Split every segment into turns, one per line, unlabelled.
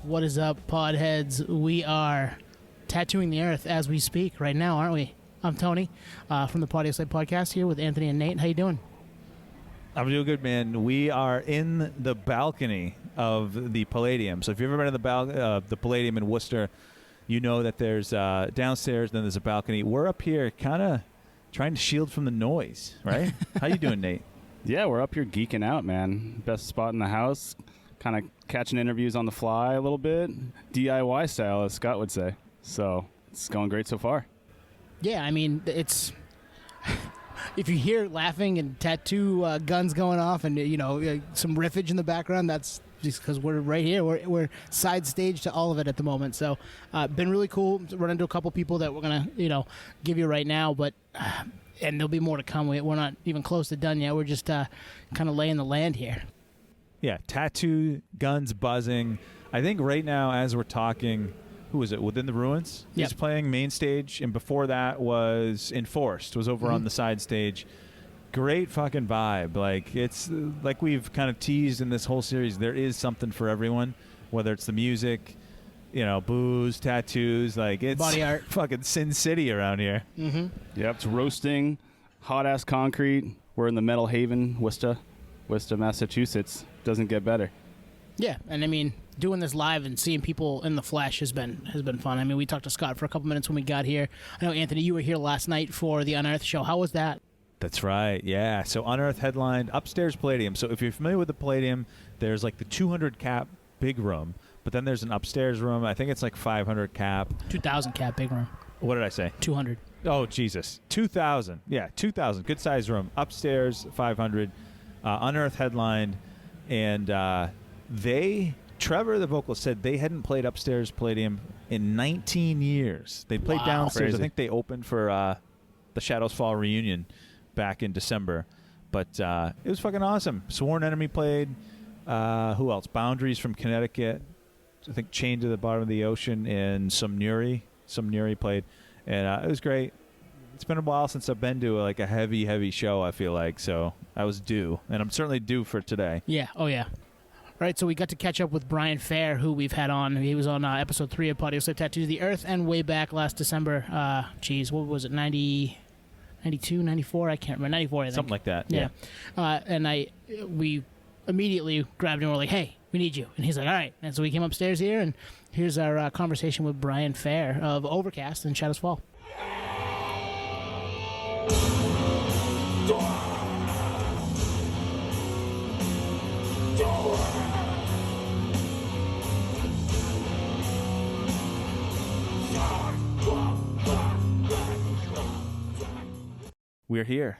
What is up, podheads? We are tattooing the earth as we speak right now, aren't we? I'm Tony from the Potty Slate podcast here with Anthony and Nate. How you doing?
I'm doing good, man. We are in the balcony of the Palladium. So if you've ever been in the Palladium in Worcester, you know that there's downstairs, then there's a balcony. We're up here kind of trying to shield from the noise, right? How you doing, Nate?
Yeah, we're up here geeking out, man. Best spot in the house. Kind of catching interviews on the fly a little bit. DIY style, as Scott would say. So it's going great so far.
Yeah, I mean, it's... if you hear laughing and tattoo guns going off and, you know, some riffage in the background, that's just because we're right here. We're side stage to all of it at the moment. So been really cool. Run into a couple people that we're going to, you know, give you right now. But and there'll be more to come. We're not even close to done yet. We're just kind of laying the land here.
Yeah, tattoo, guns buzzing. I think right now as we're talking... Who was it? Within the Ruins?
Yep.
He's playing main stage, and before that was Enforced, was over on the side stage. Great fucking vibe. Like, it's like we've kind of teased in this whole series, there is something for everyone, whether it's the music, you know, booze, tattoos, like it's
body art.
Fucking Sin City around here.
Mm-hmm.
Yep, it's roasting, hot-ass concrete. We're in the Metal Haven, Worcester, Massachusetts. Doesn't get better.
Yeah, and I mean, doing this live and seeing people in the flesh has been fun. I mean, we talked to Scott for a couple minutes when we got here. I know, Anthony, you were here last night for the Unearthed show. How was that?
That's right, yeah. So Unearthed headlined upstairs Palladium. So if you're familiar with the Palladium, there's like the 200 cap big room, but then there's an upstairs room. I think it's like 500 cap.
2,000 cap big room.
What did I say? 200. Oh, Jesus. 2,000. Yeah, 2,000. Good size room. Upstairs, 500. Unearthed headlined, and Trevor, the vocalist, said they hadn't played upstairs Palladium in 19 years. They played downstairs.
Crazy.
I think they opened for the Shadows Fall reunion back in December. But it was fucking awesome. Sworn Enemy played. Who else? Boundaries from Connecticut. I think Chained to the Bottom of the Ocean and Some Nuri played. And it was great. It's been a while since I've been to a heavy show, I feel like. So I was due. And I'm certainly due for today.
Yeah. Oh, yeah. All right, so we got to catch up with Brian Fair, who we've had on. He was on episode 3 of Potty Slate Tattoo the Earth, and way back last December. What was it, 92, 94? I can't remember. 94, I think.
Something like that.
Yeah. And we immediately grabbed him and were like, hey, we need you. And he's like, all right. And so we came upstairs here, and here's our conversation with Brian Fair of Overcast and Shadows Fall.
We're here.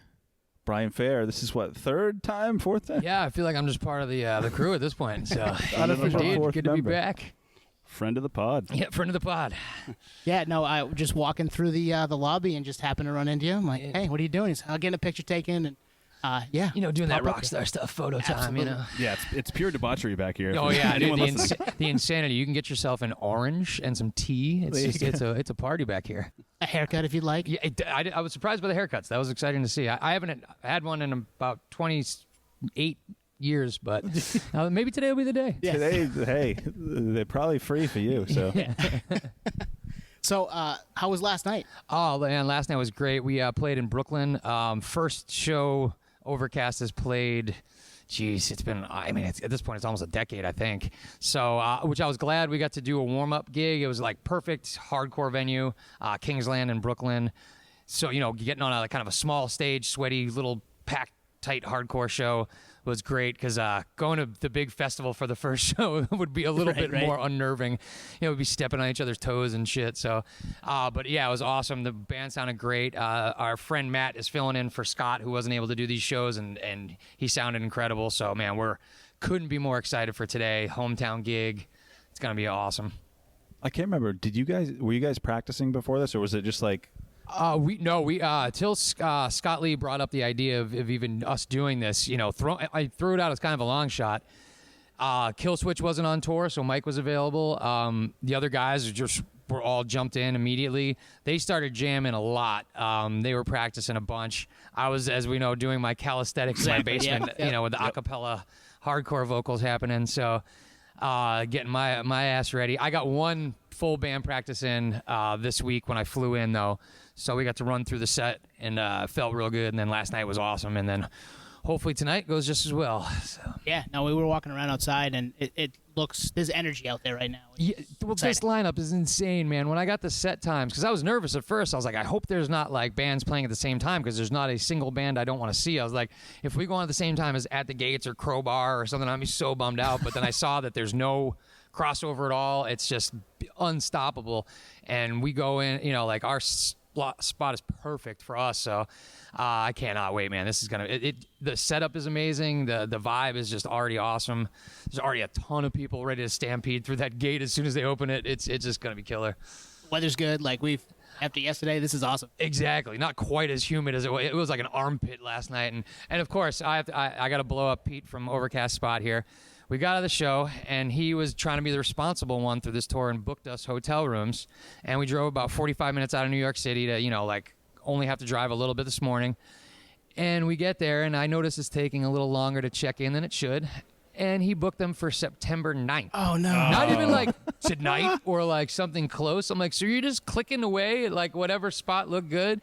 Brian Fair, this is what, fourth time?
Yeah, I feel like I'm just part of the crew at this point. So,
Unofficial
indeed,
fourth
good to be
member.
back.
Friend of the pod.
Yeah, friend of the pod.
Yeah, no, I just walking through the lobby and just happened to run into you. I'm like, hey, what are you doing? He's, I'll get a picture taken. And yeah.
You know, doing that
Pop up
rock star stuff, photo time,
Absolutely.
you know.
Yeah, it's pure debauchery back here.
Oh, yeah, dude,
Anyone listening?
the insanity. You can get yourself an orange and some tea. It's a party back here.
A haircut if you'd like.
Yeah, I was surprised by the haircuts. That was exciting to see. I haven't had one in about 28 years, but maybe today will be the day.
Yeah.
Today, hey, they're probably free for you. So
So, how was last night?
Oh, man, last night was great. We played in Brooklyn. First show Overcast has played. Jeez, it's been, at this point, it's almost a decade, I think. So, which I was glad we got to do a warm-up gig. It was like perfect hardcore venue, Kingsland in Brooklyn. So, you know, getting on a kind of a small stage, sweaty, little packed, tight hardcore show was great because going to the big festival for the first show would be a little bit more unnerving. You know, we'd be stepping on each other's toes and shit. So, but yeah, it was awesome. The band sounded great. Our friend Matt is filling in for Scott, who wasn't able to do these shows, and he sounded incredible. So, man, couldn't be more excited for today. Hometown gig. It's going to be awesome.
I can't remember. Were you guys practicing before this, or was it just like?
Till Scott Lee brought up the idea of even us doing this, you know, I threw it out as kind of a long shot. Killswitch wasn't on tour, so Mike was available. The other guys were all jumped in immediately. They started jamming a lot. They were practicing a bunch. I was, as we know, doing my calisthenics in my basement, you know, with the acapella hardcore vocals happening. So getting my ass ready. I got one full band practice in this week when I flew in, though. So we got to run through the set and felt real good. And then last night was awesome. And then hopefully tonight goes just as well. So.
Yeah, no, we were walking around outside, and it looks, there's energy out there right now.
Yeah, well, this lineup is insane, man. When I got the set times, because I was nervous at first, I was like, I hope there's not like bands playing at the same time, because there's not a single band I don't want to see. I was like, if we go on at the same time as At the Gates or Crowbar or something, I'd be so bummed out. But then I saw that there's no crossover at all. It's just unstoppable. And we go in, you know, like our spot is perfect for us. So I cannot wait, man. This is gonna the setup is amazing. The vibe is just already awesome. There's already a ton of people ready to stampede through that gate as soon as they open it. It's just gonna be killer.
Weather's good. Like after yesterday, this is awesome.
Exactly. Not quite as humid as it was. It was like an armpit last night. And of course, I got to blow up Pete from Overcast Spot here. We got out of the show, and he was trying to be the responsible one through this tour and booked us hotel rooms. And we drove about 45 minutes out of New York City to, you know, like only have to drive a little bit this morning. And we get there, and I notice it's taking a little longer to check in than it should. And he booked them for September 9th.
Oh, no.
Not even like tonight or like something close. I'm like, so you're just clicking away at like whatever spot looked good?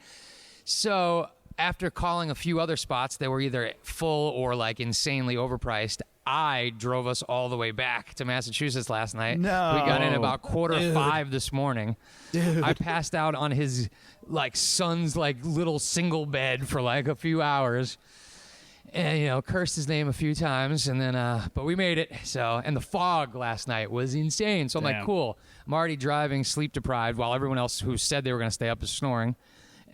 So after calling a few other spots that were either full or like insanely overpriced, I drove us all the way back to Massachusetts last night.
No.
We got in about 4:45 this morning.
Dude.
I passed out on his like son's like little single bed for like a few hours. And, you know, cursed his name a few times, and then, but we made it. So, and the fog last night was insane. So I'm like, cool. I'm already driving sleep deprived while everyone else who said they were going to stay up is snoring.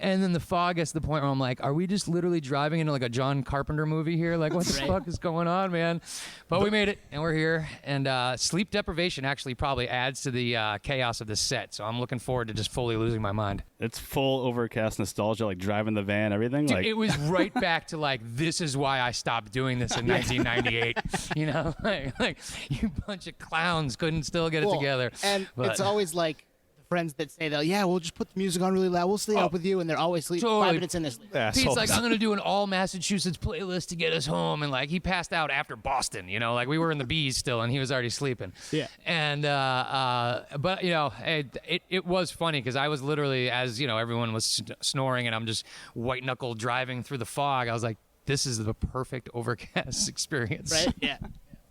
And then the fog gets to the point where I'm like, are we just literally driving into like a John Carpenter movie here? Like, what the fuck is going on, man? But we made it, and we're here. And sleep deprivation actually probably adds to the chaos of this set. So I'm looking forward to just fully losing my mind.
It's full Overcast nostalgia, like driving the van, everything.
Dude,
like
it was right back to like, this is why I stopped doing this in 1998. You know, like you bunch of clowns couldn't still get it together.
And
But-
it's always like friends that say that, yeah, we'll just put the music on really loud. We'll stay up with you, and they're always sleeping.
Totally.
5 minutes in, they're sleeping.
Pete's like, I'm going to do an all Massachusetts playlist to get us home. And like, he passed out after Boston, you know, like we were in the Bees still and he was already sleeping.
Yeah.
And, but you know, it was funny because I was literally, as you know, everyone was snoring and I'm just white knuckle driving through the fog. I was like, this is the perfect Overcast experience.
Right? Yeah.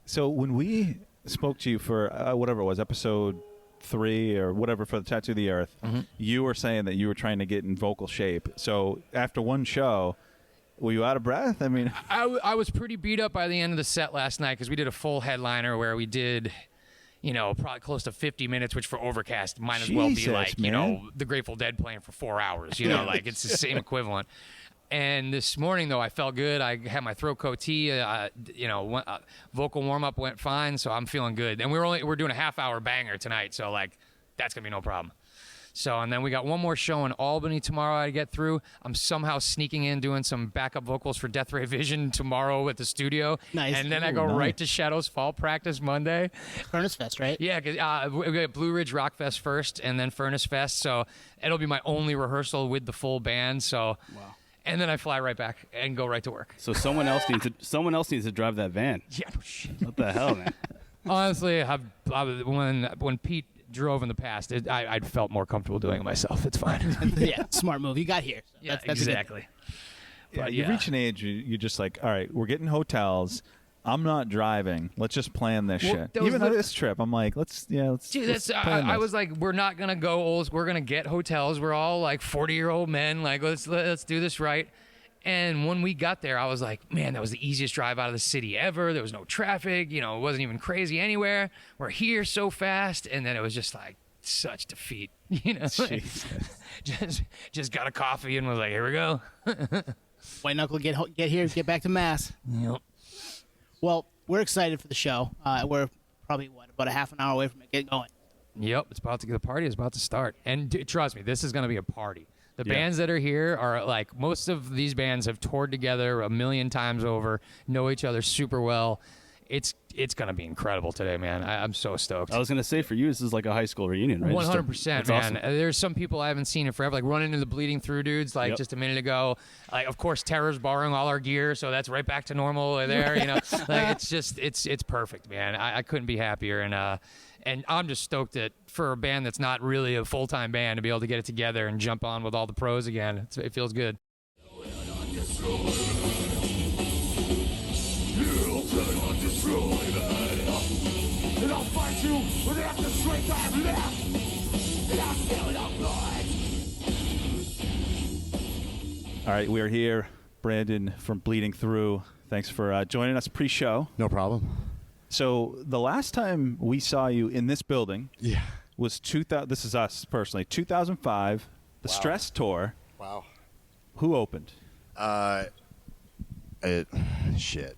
So when we spoke to you for whatever it was, episode 3 or whatever for the Tattoo of the Earth, you were saying that you were trying to get in vocal shape. So after one show, were you out of breath? I mean,
I was pretty beat up by the end of the set last night because we did a full headliner where we did, you know, probably close to 50 minutes, which for Overcast might as well be
Jesus,
like, you
man.
know, the Grateful Dead playing for 4 hours. You know, like it's the same equivalent. And this morning, though, I felt good. I had my throat coat tea. You know, vocal warm up went fine, so I'm feeling good. And we're doing a half-hour banger tonight, so like that's gonna be no problem. So, and then we got one more show in Albany tomorrow I get through. I'm somehow sneaking in doing some backup vocals for Death Ray Vision tomorrow at the studio.
Nice.
And then I go right to Shadows Fall practice Monday.
Furnace Fest, right?
Yeah, cause, we got Blue Ridge Rock Fest first, and then Furnace Fest. So it'll be my only rehearsal with the full band. So. Wow. And then I fly right back and go right to work.
so someone else needs to drive that van.
Yeah, shit.
What the hell, man?
Honestly, when Pete drove in the past, I felt more comfortable doing it myself. It's fine.
Yeah, smart move. You got here. So
Yeah,
that's a good
exactly.
yeah,
But,
you
yeah.
reach an age, you're just like, all right, we're getting hotels. I'm not driving. Let's just plan this
Well,
shit.
that was
Even
the-
this trip, I'm like, let's
Dude,
let's
that's
plan
I
this.
was like, we're not gonna go old. We're gonna get hotels. We're all like 40-year-old men. Like, let's do this right. And when we got there, I was like, man, that was the easiest drive out of the city ever. There was no traffic. You know, it wasn't even crazy anywhere. We're here so fast. And then it was just like such defeat. You know, like, just got a coffee and was like, here we go.
White Knuckle, get here, get back to Mass.
Yep.
Well, we're excited for the show. We're probably, about a half an hour away from it getting going.
Yep, it's about to get the party is about to start, and trust me, this is going to be a party. The
Yeah.
bands that are here are like most of these bands have toured together a million times over, know each other super well. it's gonna be incredible today, man. I'm so stoked.
I was gonna say for you, this is like a high school reunion, right?
100%,
That's
man.
awesome.
There's some people I haven't seen in forever, like running into the Bleeding Through dudes, like
Yep.
just a minute ago. Like, of course, Terror's borrowing all our gear, so that's right back to normal there. Like it's perfect, man. I couldn't be happier, and I'm just stoked that for a band that's not really a full-time band to be able to get it together and jump on with all the pros again. It feels good.
And I'll fight you without the strength I've left. And I'll feel no blood.
All right, we are here. Brandon from Bleeding Through. Thanks for joining us pre-show.
No problem.
So the last time we saw you in this building
Yeah.
was 2000. This is us personally. 2005, the Stress Tour.
Wow.
Who opened?
Shit.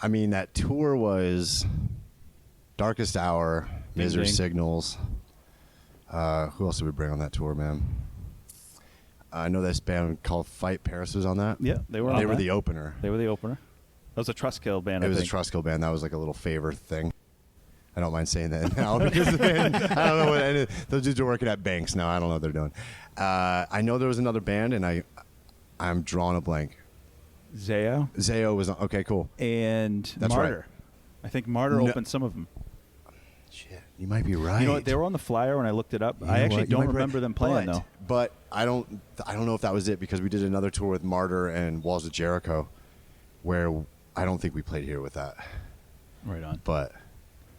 I mean, that tour was Darkest Hour, Misery
Ding.
Signals. Who else did we bring on that tour, man? I know this band called Fight Paris was on that.
Yeah, they were.
They
on
were
that.
the opener.
They were the opener. That was a Trustkill band.
It
I
was a
think.
Trustkill band. That was like a little favor thing. I don't mind saying that now because I don't know what those dudes are working at banks now. I don't know what they're doing. I know there was another band, and I'm drawing a blank.
Zayo
Zayo was on. Okay, cool.
and
That's
Martyr.
right.
I think Martyr
No.
opened some of them.
Shit, you might be right.
You know what? They were on the flyer when I looked it up.
You
I
know
actually
what? You
don't
might be right.
remember them playing though.
But I don't know if that was it because we did another tour with Martyr and Walls of Jericho, where I don't think we played here with that.
Right on.
But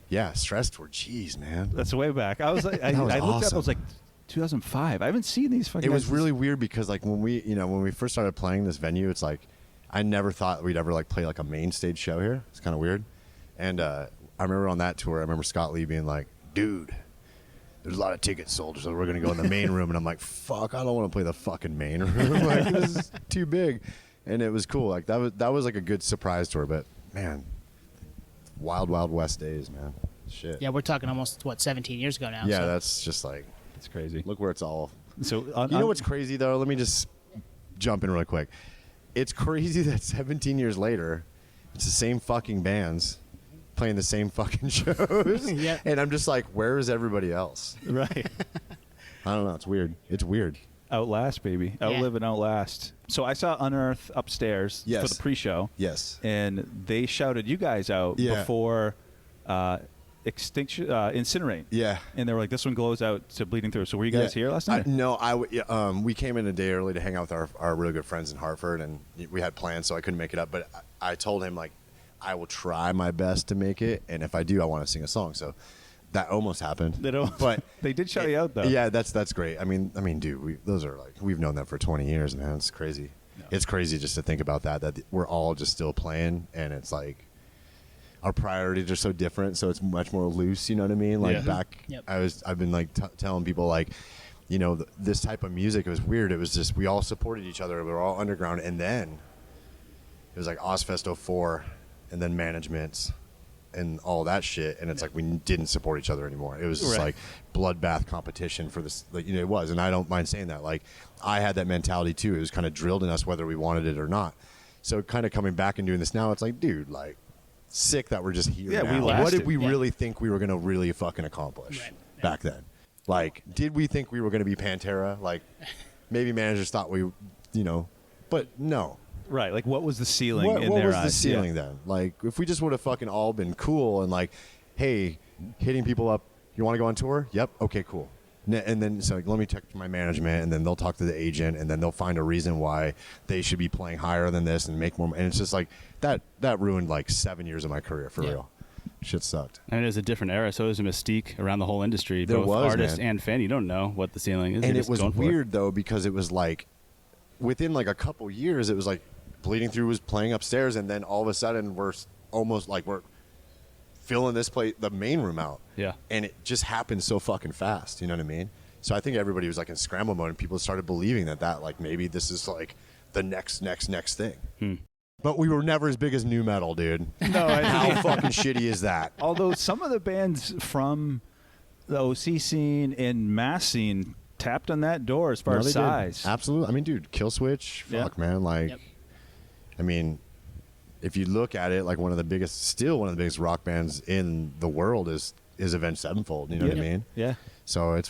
yeah, Stress Tour. Jeez, man.
That's way back. I was like, I
That was
looked up. I
awesome.
was like, 2005. I haven't seen these fucking.
It was
guys
really weird because like when we first started playing this venue, it's like I never thought we'd ever like play like a main stage show here. It's kind of weird. And I remember on that tour, I remember Scott Lee being like, "Dude, there's a lot of tickets sold, so we're gonna go in the main room." And I'm like, "Fuck, I don't want to play the fucking main room. Like this is too big." And it was cool. Like that was like a good surprise tour. But man, wild west days, man. Shit.
Yeah, we're talking almost 17 years ago now.
Yeah,
so.
that's just like
It's crazy.
look where it's all.
So
You know what's crazy though? Let me just jump in really quick. It's crazy that 17 years later, it's the same fucking bands playing the same fucking shows.
Yeah.
And I'm just like, where is everybody else?
right?
I don't know. It's weird. It's weird.
Outlast, baby. Outlive and outlast. So I saw Unearth upstairs for
Yes.
the pre-show.
Yes.
And they shouted you guys out
Yeah.
before Extinction, Incinerate.
Yeah.
And they were like, this one glows out to Bleeding Through. So were you guys here last night?
We came in a day early to hang out with our really good friends in Hartford, and we had plans, so I couldn't make it up. But I told him, like, I will try my best to make it, and if I do, I want to sing a song. So that almost happened.
But they did shout you out, though.
Yeah, that's great. I mean, dude, those are like we've known that for 20 years, man. It's crazy.
No.
It's crazy just to think about that we're all just still playing, and it's like our priorities are so different, so it's much more loose. You know what I mean? Like
Yeah.
back,
Yep.
I've been like telling people like, you know, this type of music. It was weird. It was just we all supported each other. We were all underground, and then it was like Ozfest 04, and then Management. And all that shit, and it's like we didn't support each other anymore. It was just
Right.
like bloodbath competition for this. Like, you know, it was, and I don't mind saying that. Like, I had that mentality too. It was kind of drilled in us whether we wanted it or not. So, kind of coming back and doing this now, it's like, dude, like, sick that we're just here.
Yeah, we
now. What
lasted.
did we
Yeah.
really think we were gonna really fucking accomplish
Right.
back then? Like, did we think we were gonna be Pantera? Like, maybe managers thought we, you know, but no.
Right. Like, what was the ceiling
What
in their
was
eyes?
the ceiling
Yeah.
then? Like, if we just would have fucking all been cool and like, hey, hitting people up, you want to go on tour? Yep. Okay, cool. And then so let me talk to my management, and then they'll talk to the agent, and then they'll find a reason why they should be playing higher than this and make more. And it's just like that ruined like 7 years of my career for
Yeah.
real. Shit sucked.
And it is a different era, so there's a mystique around the whole industry,
There
both
was,
artist
man.
and fan. You don't know what the ceiling is.
And
You're
it
just
was
going for
weird though because it was like within like a couple years, it was like Bleeding Through was playing upstairs, and then all of a sudden we're almost like we're filling this place, the main room out.
Yeah.
And it just happened so fucking fast. You know what I mean? So I think everybody was like in scramble mode, and people started believing that like maybe this is like the next thing. But we were never as big as new metal, dude.
No,
How fucking shitty is that?
although some of the bands from the OC scene and mass scene tapped on that door as far
No,
as
they did.
size.
Absolutely. I mean, dude, Kill Switch,
Yeah.
fuck, man. Like,
Yep.
I mean, if you look at it, like one of the biggest rock bands in the world is Avenged Sevenfold. You know what I mean?
Yeah.
So it's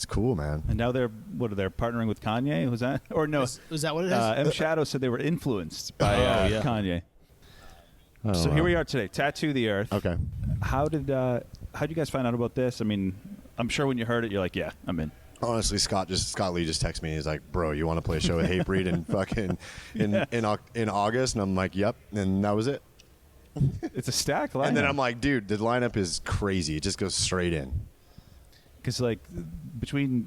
cool, man.
And now they're partnering with Kanye? Was that or no?
Was that what it is?
M Shadow said they were influenced by Kanye.
Oh,
So
wow.
here we are today. Tattoo the Earth.
Okay.
How'd you guys find out about this? I mean, I'm sure when you heard it, you're like, yeah, I'm in.
Honestly, Scott Lee just texted me. He's like, "Bro, you want to play a show with Hatebreed in fucking in August?" And I'm like, "Yep." And that was it.
It's a stacked lineup.
And then I'm like, "Dude, the lineup is crazy. It just goes straight in."
because like between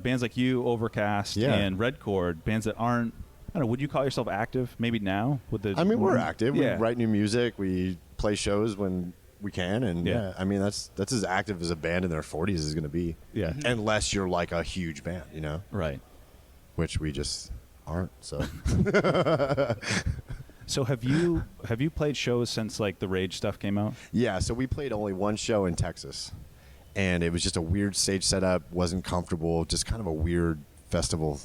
bands like you, Overcast,
Yeah.
and Red Chord, bands that aren't. I don't know. Would you call yourself active? Maybe now with the.
I mean, we're active.
Yeah.
We write new music. We play shows when we can, and
Yeah.
I mean that's as active as a band in their 40s is going to be.
Yeah.
Unless you're like a huge band, you know,
Right.
which we just aren't. So
So have you played shows since like the Rage stuff came out?
yeah, so we played only one show in Texas, and it was just a weird stage setup. Wasn't comfortable. Just kind of a weird festival.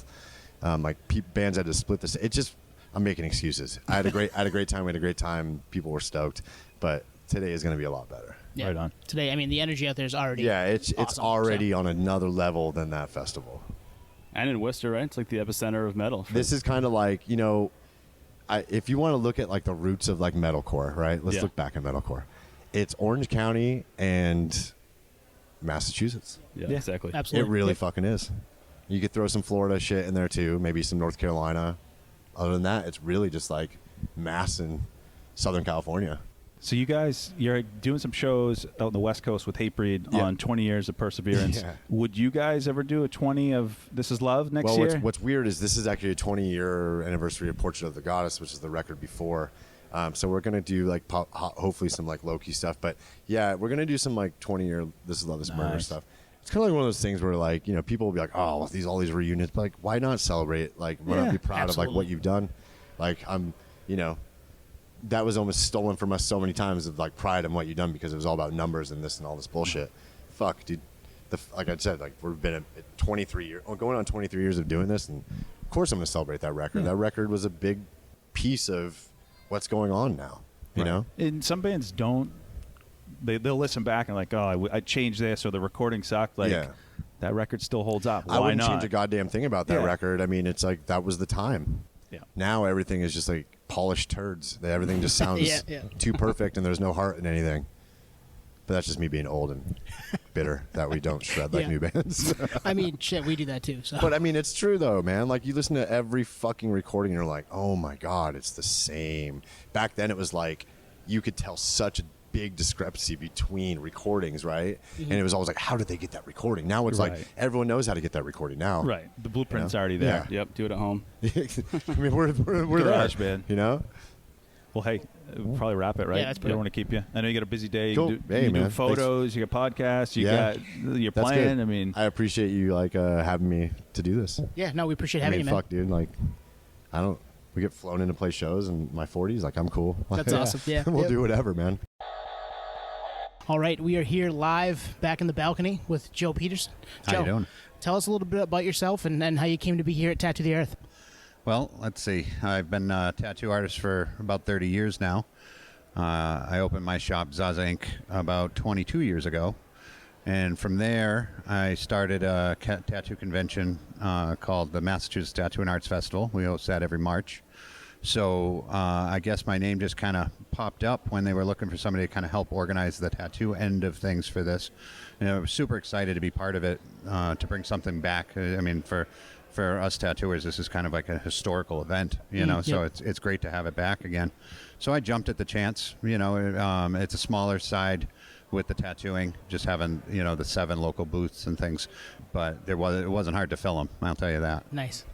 Like bands had to split this. It just I'm making excuses. I had a great time. We had a great time. People were stoked, but today is going to be a lot better.
Yeah.
Right on.
Today, I mean, the energy out there is already.
Yeah, it's
awesome,
already
so.
on another level than that festival.
And in Worcester, right? It's like the epicenter of metal.
This is kind of like, you know, if you want to look at like the roots of like metalcore, right? Let's
Yeah.
look back at metalcore. It's Orange County and Massachusetts.
Yeah,
Yeah.
exactly.
Absolutely.
It really
Yep.
fucking is. You could throw some Florida shit in there too, maybe some North Carolina. Other than that, it's really just like Mass and Southern California.
So you guys, you're doing some shows out on the West Coast with Hatebreed
Yeah.
on 20 Years of Perseverance.
Yeah.
Would you guys ever do a 20 of This Is Love next
Well,
year?
what's weird is this is actually a 20-year anniversary of Portrait of the Goddess, which is the record before. So we're gonna do like hopefully some like low-key stuff, but yeah, we're gonna do some like 20-year This Is Love, This Murder
Nice.
stuff. It's kind of like one of those things where like, you know, people will be like, oh, all these reunions, but like, why not celebrate? Like, why
Yeah,
not be proud of like what
absolutely.
you've done? Like, you know, that was almost stolen from us so many times of like pride in what you've done because it was all about numbers and this and all this bullshit. Fuck, dude. Like I said, like we've been at 23 years, going on 23 years of doing this, and of course I'm going to celebrate that record.
Yeah.
That record was a big piece of what's going on now. You
Right.
know?
And some bands don't. They'll listen back and like, oh, I changed this or the recording sucked. Like
Yeah.
that record still holds up. Why
I wouldn't
not?
change a goddamn thing about that
Yeah.
record. I mean, it's like that was the time.
Yeah.
Now everything is just like polished turds. Everything just sounds
Yeah.
too perfect, and there's no heart in anything. But that's just me being old and bitter that we don't shred like
Yeah.
new bands.
I mean, shit, we do that too. So.
But I mean, it's true though, man. Like you listen to every fucking recording, and you're like, oh my god, it's the same. Back then, it was like you could tell such a big discrepancy between recordings, right? And it was always like, how did they get that recording? Now it's like
Right.
everyone knows how to get that recording now.
Right. The blueprint's
You know?
already there.
Yeah.
Yep, do it at home.
I mean, we're
Garage
there,
band.
you know.
Well, hey, we'll probably wrap it, right?
Yeah, that's
We don't
good.
want to keep you. I know you got a busy day.
Cool.
You do,
Hey,
you do
man.
photos. You got podcasts. You
Yeah.
got you're
That's
playing.
good.
I mean,
I appreciate you like having me to do this.
Yeah, no, we appreciate
I
having
mean,
you, man.
fuck, dude. Like, I don't. We get flown in to play shows in my 40s. Like, I'm cool.
That's awesome. Yeah.
we'll
Yep.
do whatever, man.
All right, we are here live back in the balcony with Joe Peterson.
How
Joe,
you doing?
Tell us a little bit about yourself and how you came to be here at Tattoo the Earth.
Well, let's see. I've been a tattoo artist for about 30 years now. I opened my shop, Zaza Inc., about 22 years ago. And from there, I started a tattoo convention called the Massachusetts Tattoo and Arts Festival. We host that every March. So I guess my name just kind of popped up when they were looking for somebody to kind of help organize the tattoo end of things for this. And I was super excited to be part of it, to bring something back. I mean, for us tattooers, this is kind of like a historical event, you know, so
yep.
it's great to have it back again. So I jumped at the chance, you know, it's a smaller side with the tattooing, just having, you know, the 7 local booths and things, but it wasn't hard to fill them, I'll tell you that.
Nice.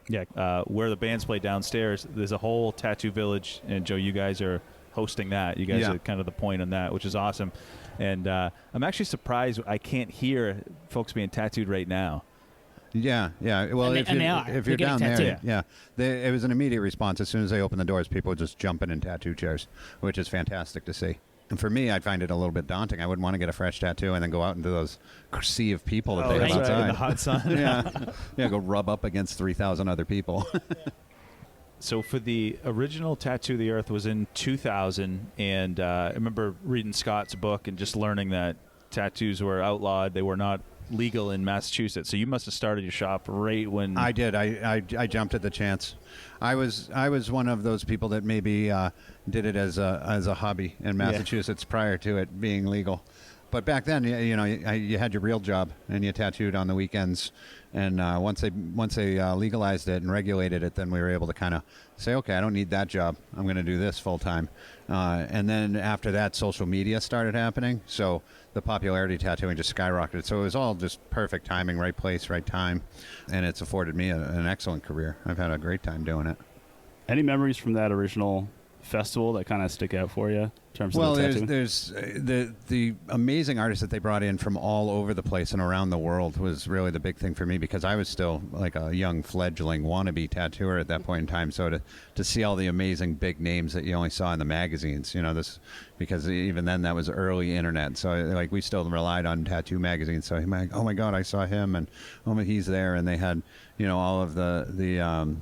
yeah, where the bands play downstairs, there's a whole tattoo village, and Joe, you guys are hosting that. You guys
Yeah.
are kind of the point on that, which is awesome. And I'm actually surprised I can't hear folks being tattooed right now.
Yeah. Well,
And they are.
if
They're
you're
getting
down there,
tattooed.
it was an immediate response. As soon as they opened the doors, people were just jumping in tattoo chairs, which is fantastic to see. And for me, I find it a little bit daunting. I wouldn't want to get a fresh tattoo and then go out into those sea of people that they
that's
have
right, in
outside.
the hot sun.
yeah, go rub up against 3,000 other people.
So for the original Tattoo the Earth was in 2000, and I remember reading Scott's book and just learning that tattoos were outlawed. They were not legal in Massachusetts. So you must have started your shop right when...
I did. I jumped at the chance. I was one of those people that maybe did it as a hobby in Massachusetts prior to it being legal. But back then, you had your real job and you tattooed on the weekends. And once they legalized it and regulated it, then we were able to kind of say, okay, I don't need that job. I'm going to do this full time. And then after that, social media started happening. So the popularity of tattooing just skyrocketed. So it was all just perfect timing, right place, right time. And it's afforded me an excellent career. I've had a great time doing it.
Any memories from that original festival that kind of stick out for you in terms of the tattooing?
there's the amazing artists that they brought in from all over the place and around the world was really the big thing for me, because I was still like a young fledgling wannabe tattooer at that point in time. So to see all the amazing big names that you only saw in the magazines, because even then that was early internet. So like we still relied on tattoo magazines. So I'm like, oh my God, I saw him, and oh my, he's there, and they had all of the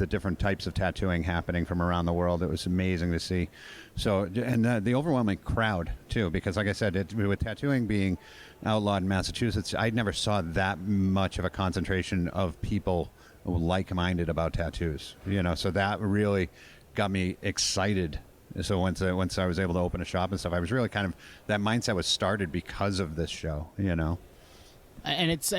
different types of tattooing happening from around the world. It was amazing to see. So, and the overwhelming crowd too, because like I said, with tattooing being outlawed in Massachusetts, I never saw that much of a concentration of people like-minded about tattoos, so that really got me excited. So once I was able to open a shop and stuff, I was really that mindset was started because of this show,
And it's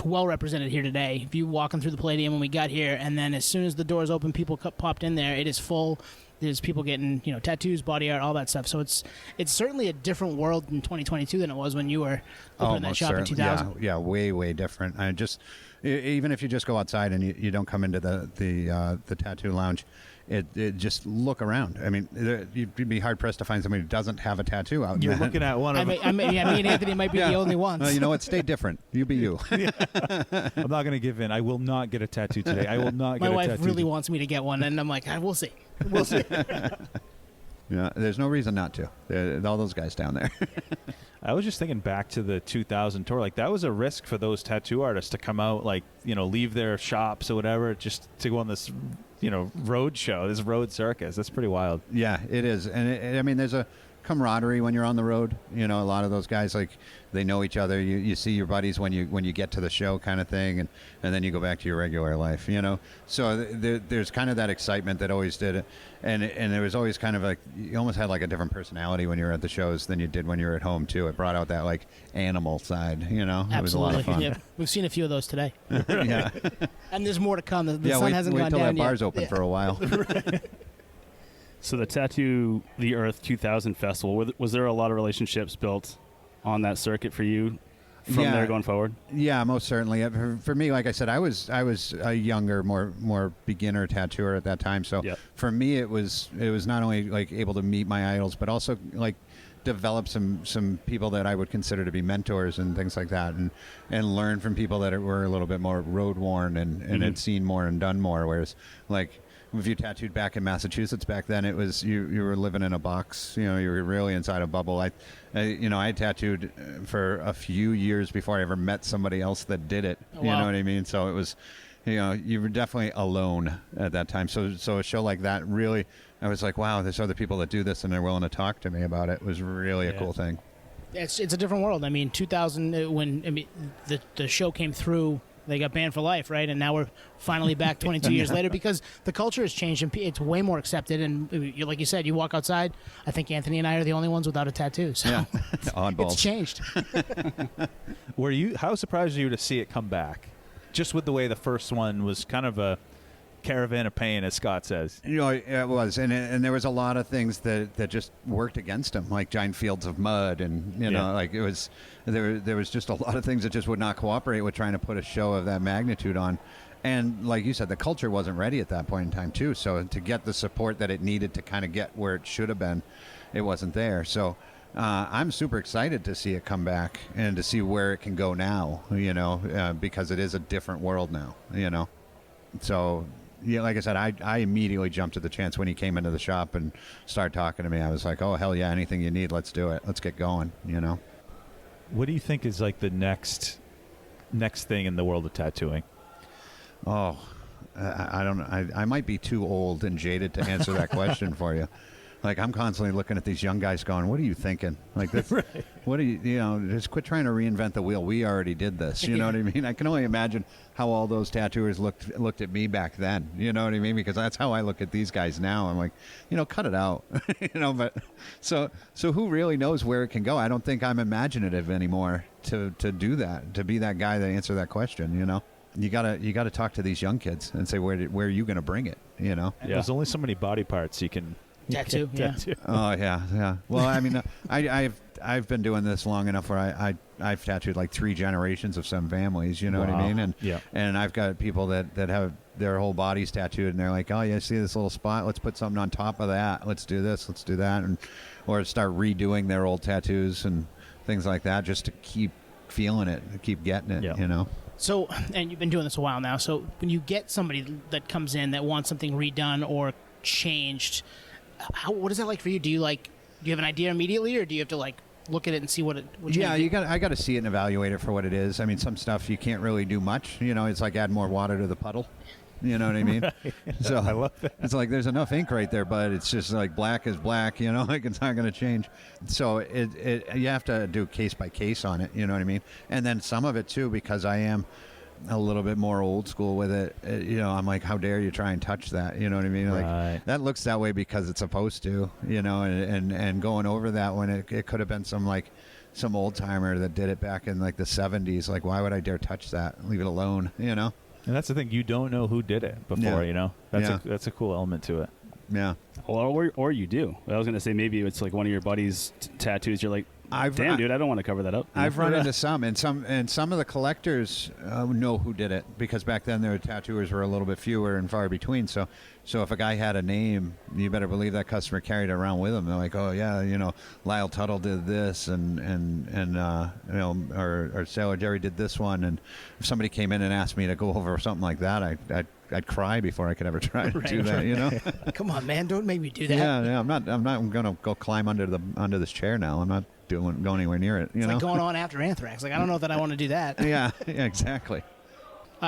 well represented here today. If you walking through the Palladium when we got here, and then as soon as the doors open, people popped in there. It is full. There's people getting tattoos, body art, all that stuff. So it's certainly a different world in 2022 than it was when you were opening that shop in 2000.
Yeah, way different. I just even if you just go outside and you don't come into the tattoo lounge, it just look around. I mean, you'd be hard pressed to find somebody who doesn't have a tattoo out.
You're looking at one of them.
Me and Anthony might be the only ones.
You know what? Stay different. You be you.
I'm not going to give in. I will not get a tattoo today. I will not get a tattoo.
My wife really wants me to get one, and I'm like, we'll see. We'll see.
Yeah, there's no reason not to. All those guys down there.
I was just thinking back to the 2000 tour. Like, that was a risk for those tattoo artists to come out, like, leave their shops or whatever, just to go on this, road show, this road circus. That's pretty wild.
Yeah, it is. And there's a camaraderie when you're on the road. A lot of those guys, like, they know each other. You see your buddies when you get to the show, kind of thing, and then you go back to your regular life. So there's kind of that excitement that always did it, and there was always kind of like, you almost had like a different personality when you were at the shows than you did when you were at home too. It brought out that like animal side.
Absolutely.
It was a lot of fun.
Yeah. We've seen a few of those today.
Yeah.
And there's more to come. The sun hasn't
wait
gone
till
down
that bar's
yet.
open for a while.
So the Tattoo the Earth 2000 festival, was there a lot of relationships built on that circuit for you from there going forward?
Yeah, most certainly. For me, like I said, I was a younger, more beginner tattooer at that time. So for me, it was not only like able to meet my idols, but also like develop some people that I would consider to be mentors and things like that, and learn from people that were a little bit more road worn and had seen more and done more. Whereas like, if you tattooed back in Massachusetts back then, it was you were living in a box. You were really inside a bubble. I tattooed for a few years before I ever met somebody else that did it.
Oh, wow.
You know what I mean? So it was, you were definitely alone at that time. So a show like that really, I was like, wow, there's other people that do this and they're willing to talk to me about it. It was really a cool thing.
It's a different world. 2000 when the show came through. They got banned for life, right? And now we're finally back 22 years later because the culture has changed and it's way more accepted. And like you said, you walk outside, I think Anthony and I are the only ones without a tattoo. So
yeah, oddballs.
It's changed.
How surprised were you to see it come back? Just with the way the first one was kind of a caravan of pain, as Scott says.
It was, and there was a lot of things that just worked against him, like giant fields of mud, and like it was there was just a lot of things that just would not cooperate with trying to put a show of that magnitude on. And like you said, the culture wasn't ready at that point in time too. So to get the support that it needed to kind of get where it should have been, it wasn't there. So I'm super excited to see it come back and to see where it can go now. Because it is a different world now. So. Yeah, like I said, I immediately jumped at the chance when he came into the shop and started talking to me. I was like, oh, hell yeah, anything you need, let's do it. Let's get going,
What do you think is like the next thing in the world of tattooing?
Oh, I don't know. I might be too old and jaded to answer that question for you. Like, I'm constantly looking at these young guys going, what are you thinking? Like, this, what are you know, just quit trying to reinvent the wheel. We already did this. You know what I mean? I can only imagine how all those tattooers looked at me back then. You know what I mean? Because that's how I look at these guys now. I'm like, cut it out. But so who really knows where it can go? I don't think I'm imaginative anymore to do that, to be that guy that answer that question, You gotta talk to these young kids and say, where are you going to bring it?
And there's only so many body parts you can
Tattoo, yeah.
Oh yeah. Well, I mean, I've been doing this long enough where I've tattooed like 3 generations of some families. You know what I mean? And I've got people that have their whole bodies tattooed, and they're like, oh yeah, see this little spot? Let's put something on top of that. Let's do this. Let's do that, or start redoing their old tattoos and things like that, just to keep feeling it, keep getting it.
So, and you've been doing this a while now. So when you get somebody that comes in that wants something redone or changed, what is that like for you? Do you have an idea immediately, or do you have to look at it and see what you
I got to see it and evaluate it for what it is. I mean, some stuff you can't really do much. It's like add more water to the puddle. You know what I mean?
Right.
So
I love that.
It's like there's enough ink right there, but it's just like black is black. Like it's not going to change. So you have to do case by case on it. You know what I mean? And then some of it too, because I am a little bit more old school with it. I'm like, how dare you try and touch that? You know what I mean? Like that looks that way because it's supposed to. And going over that when it could have been some old timer that did it back in like the 70s. Like, why would I dare touch that? Leave it alone.
And that's the thing. You don't know who did it before. That's a cool element to it.
Yeah. Or you do. I was gonna say maybe it's like one of your buddies' tattoos. You're like, damn, dude, I don't want to cover that up.
I've run into some of the collectors know who did it, because back then their tattooers were a little bit fewer and far between. So if a guy had a name, you better believe that customer carried it around with him. They're like, oh yeah, Lyle Tuttle did this, and or Sailor Jerry did this one. And if somebody came in and asked me to go over something like that, I'd cry before I could ever try to do that.
Come on, man, don't make me do that.
Yeah. I'm not gonna go climb under this chair now. I'm not going anywhere near it.
It's like going on after Anthrax. Like, I don't know that I want to do that.
Yeah, exactly.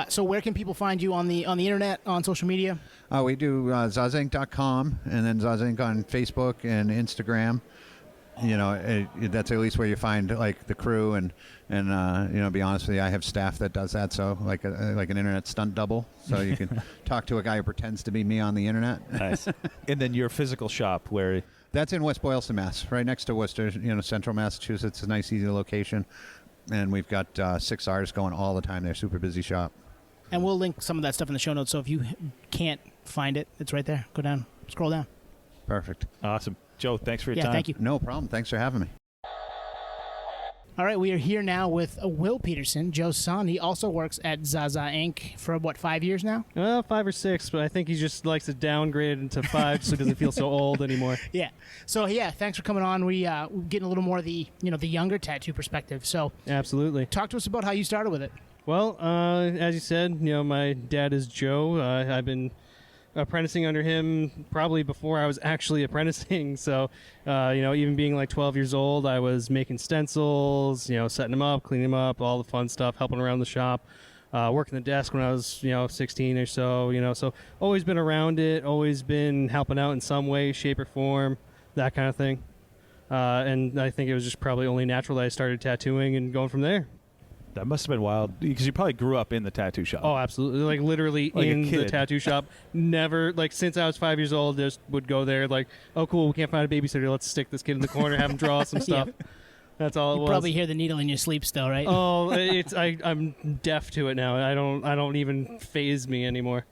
So where can people find you on the internet, on social media?
We do ZazaInc.com, and then ZazaInc on Facebook and Instagram. That's at least where you find like the crew, and be honest with you, I have staff that does that. So like an internet stunt double, so you can talk to a guy who pretends to be me on the internet.
Nice. And then your physical shop, where?
That's in West Boylston, Mass, right next to Worcester. Central Massachusetts. A nice, easy location, and we've got 6 artists going all the time. They're super busy shop.
And we'll link some of that stuff in the show notes. So if you can't find it, it's right there. Go down, scroll down.
Perfect.
Awesome. Joe, thanks for your time.
Yeah, thank you.
No problem. Thanks for having me.
All right, we are here now with Will Peterson, Joe's son. He also works at Zaza Inc. for, 5 years now?
5 or 6, but I think he just likes to downgrade into 5 just so he doesn't feel so old anymore.
Yeah. So, thanks for coming on. We're getting a little more of the, the younger tattoo perspective. So,
absolutely.
Talk to us about how you started with it.
Well, as you said, my dad is Joe. I've been apprenticing under him probably before I was actually apprenticing. So, even being like 12 years old, I was making stencils, setting them up, cleaning them up, all the fun stuff, helping around the shop, working the desk when I was, 16 or so, so always been around it, always been helping out in some way, shape or form, that kind of thing. And I think it was just probably only natural that I started tattooing and going from there.
That must have been wild, because you probably grew up in the tattoo shop.
Oh, absolutely. Like, literally
like
in the tattoo shop. Never, since I was 5 years old, just would go there, oh, cool, we can't find a babysitter. Let's stick this kid in the corner, have him draw some stuff.
Yeah.
That's all it was.
You probably hear the needle in your sleep still, right?
Oh, I'm deaf to it now. I don't even faze me anymore.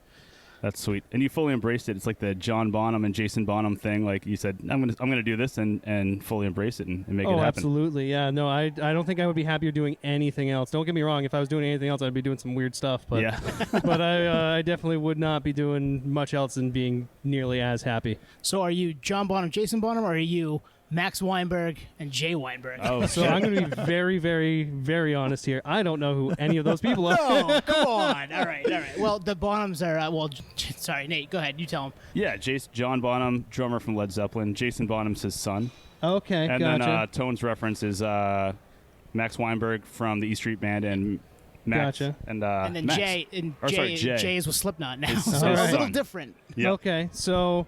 That's sweet, and you fully embraced it. It's like the John Bonham and Jason Bonham thing. Like you said, I'm gonna do this and fully embrace it and make it happen.
Absolutely, yeah. No, I don't think I would be happier doing anything else. Don't get me wrong. If I was doing anything else, I'd be doing some weird stuff. But
yeah,
but I definitely would not be doing much else than being nearly as happy.
So, are you John Bonham, Jason Bonham, or are you Max Weinberg and Jay Weinberg?
Oh,
so I'm going to be very, very, very honest here. I don't know who any of those people are.
No, come on. All right. Well, the Bonhams are, sorry, Nate, go ahead. You tell them.
Yeah, John Bonham, drummer from Led Zeppelin. Jason Bonham's his son.
Okay,
and
gotcha.
then Tone's reference is Max Weinberg from the E Street Band and Max,
Gotcha.
and
And then
Max.
Jay is with Slipknot now,
His-
so
his
it's a little
son.
different.
Yep.
Okay, so,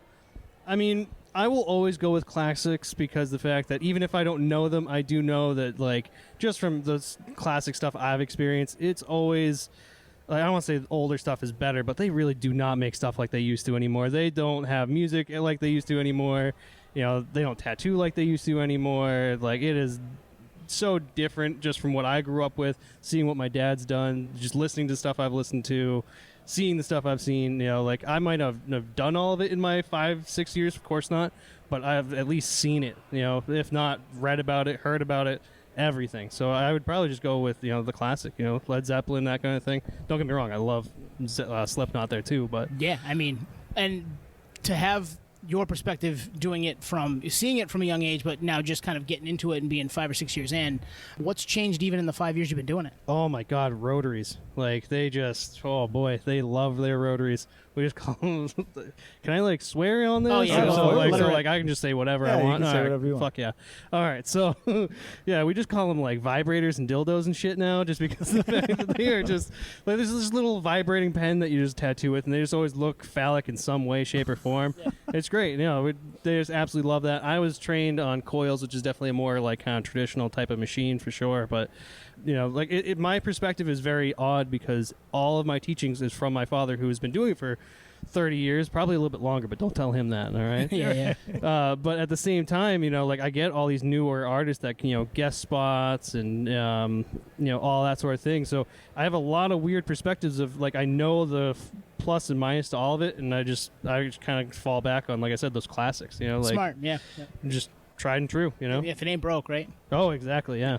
I mean, I will always go with classics because the fact that even if I don't know them, I do know that, like, just from the classic stuff I've experienced, it's always, like, I don't want to say the older stuff is better, but they really do not make stuff like they used to anymore. They don't have music like they used to anymore. You know, they don't tattoo like they used to anymore. Like, it is so different just from what I grew up with, seeing what my dad's done, just listening to stuff I've listened to, seeing the stuff I've seen. You know, like I might have done all of it in my 5-6 years, of course not, but I've at least seen it, you know, if not read about it, heard about it, everything. So I would probably just go with, you know, the classic, you know, Led Zeppelin, that kind of thing. Don't get me wrong, I love Slipknot there too, but
Yeah, I mean, and to have your perspective doing it from seeing it from a young age, but now just kind of getting into it and being 5 or 6 years in, what's changed even in the 5 years you've been doing it?
oh my god, rotaries. Like they just, oh boy, they love their rotaries. We just call them, can I like swear on this?
Oh, yeah,
absolutely.
Like, so,
Let it
like I can just say whatever
Yeah,
I
you
want.
can say
All right,
whatever you want.
Fuck yeah. All right, so yeah, we just call them like vibrators and dildos and shit now, just because of the fact that they are just like there's this little vibrating pen that you just tattoo with, and they just always look phallic in some way, shape, or form. It's great. You know, they just absolutely love that. I was trained on coils, which is definitely a more like kind of traditional type of machine for sure, but you know, like my perspective is very odd because all of my teachings is from my father, who has been doing it for 30 years, probably a little bit longer, but don't tell him that, all right?
Yeah.
But at the same time, you know, like I get all these newer artists that can, you know, guest spots and, you know, all that sort of thing. So I have a lot of weird perspectives of like, I know the plus and minus to all of it. And I just kind of fall back on, like I said, those classics, you know, like
Smart, yeah.
just tried and true, you know?
If it ain't broke, right?
Oh, exactly. Yeah.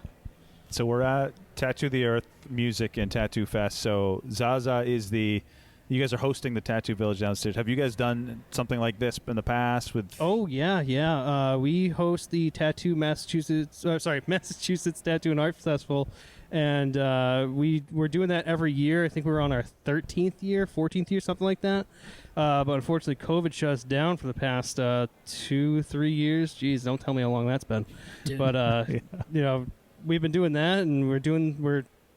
So we're at Tattoo the Earth Music and Tattoo Fest. So Zaza is you guys are hosting the Tattoo Village downstairs. Have you guys done something like this in the past with?
Oh yeah. We host the Massachusetts Tattoo and Art Festival, and we're doing that every year. I think we're on our 13th year, 14th year, something like that. But unfortunately, COVID shut us down for the past 2-3 years. Jeez, don't tell me how long that's been.
Dude.
But you know, we've been doing that, and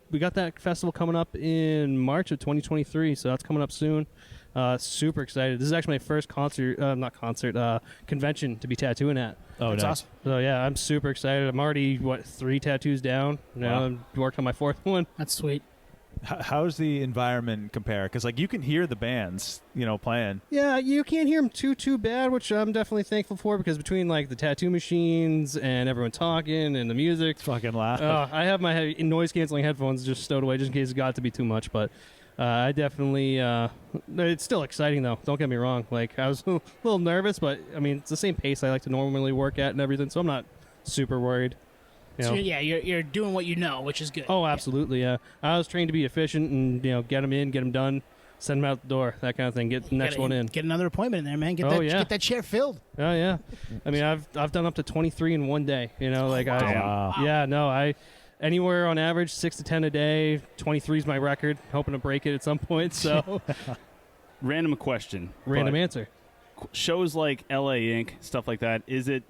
we got that festival coming up in March of 2023, so that's coming up soon. Super excited. This is actually my first convention to be tattooing at.
Oh,
That's
nice.
awesome.
So yeah, I'm super excited. I'm already 3 tattoos down. Now
Wow.
I'm working on my 4th one.
That's sweet.
How's the environment compare? Because like you can hear the bands, you know, playing.
Yeah, you can't hear them too bad, which I'm definitely thankful for, because between like the tattoo machines and everyone talking and the music,
It's fucking loud.
I have my noise canceling headphones just stowed away just in case it got to be too much. But I definitely, it's still exciting though. Don't get me wrong. Like I was a little nervous, but I mean it's the same pace I like to normally work at and everything, so I'm not super worried. You
So
know?
yeah, you're doing what you know, which is good.
Oh, absolutely, yeah. I was trained to be efficient and, you know, get them in, get them done, send them out the door, that kind of thing. Get the next one in.
Get another appointment in there, man.
Oh, yeah.
Get that chair filled.
Oh yeah. I mean, I've done up to 23 in one day. You know, like
Wow.
yeah, no, I anywhere on average 6 to 10 a day. 23 is my record. Hoping to break it at some point. So
Random question.
random
but
answer.
Shows like LA Inc., stuff like that. Is it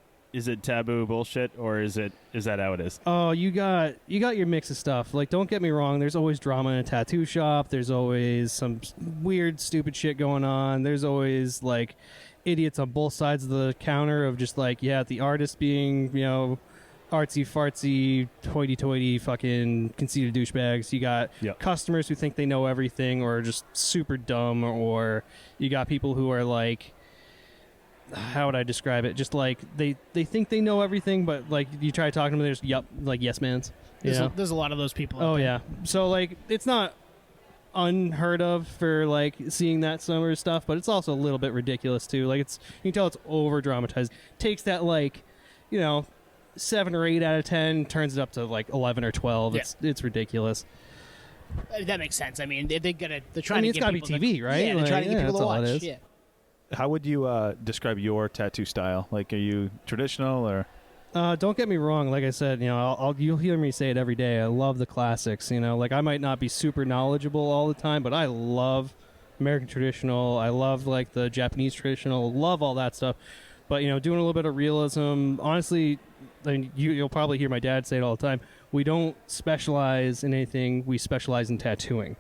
taboo bullshit, or is that how it is?
Oh, you got your mix of stuff. Like, don't get me wrong. There's always drama in a tattoo shop. There's always some weird, stupid shit going on. There's always like idiots on both sides of the counter of just like, yeah, the artist being, you know, artsy fartsy, hoity-toity, fucking conceited douchebags. You got
Yep.
customers who think they know everything, or just super dumb, or you got people who are like, how would I describe it? Just like they think they know everything, but like you try talking to them, there's like yes mans. You know?
There's a lot of those people.
Oh
out there.
yeah. So like it's not unheard of for like seeing that summer stuff, but it's also a little bit ridiculous too. Like you can tell it's over dramatized. Takes that like, you know, 7 or 8 out of 10, turns it up to like 11 or 12.
Yeah.
It's ridiculous.
That makes sense. I mean, they're trying
I mean,
to
it's
get
gotta be
people
TV, right?
Yeah, they're
Like,
trying to get
yeah,
people to
that's all it
watch.
is.
Yeah.
How would you describe your tattoo style? Like, are you traditional or?
Don't get me wrong. Like I said, you know, you'll hear me say it every day. I love the classics. You know, like I might not be super knowledgeable all the time, but I love American traditional. I love like the Japanese traditional. Love all that stuff. But you know, doing a little bit of realism. Honestly, I mean, you'll probably hear my dad say it all the time. we don't specialize in anything. We specialize in tattooing.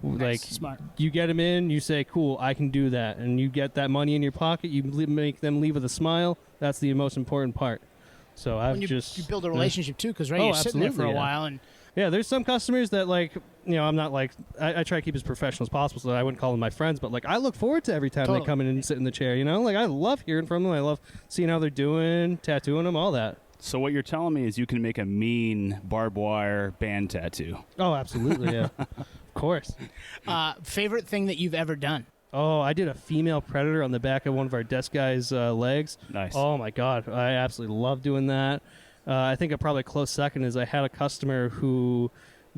Like,
Smart.
you get them in, you say, cool, I can do that. And you get that money in your pocket. You make them leave with a smile. That's the most important part. So I've
When you,
just...
you build a relationship too, because
Oh,
you're sitting there for a
absolutely, yeah.
while, and
Yeah, there's some customers that, like, I'm not like, I try to keep as professional as possible, so I wouldn't call them my friends, but, like, I look forward to every time
Totally.
they come in and sit in the chair, Like, I love hearing from them. I love seeing how they're doing, tattooing them, all that.
So what you're telling me is you can make a mean barbed wire band tattoo.
Oh, absolutely, yeah. Of course.
favorite thing that you've ever done?
Oh, I did a female predator on the back of one of our desk guys' legs.
Nice.
Oh, my God. I absolutely love doing that. I think probably a close second is I had a customer who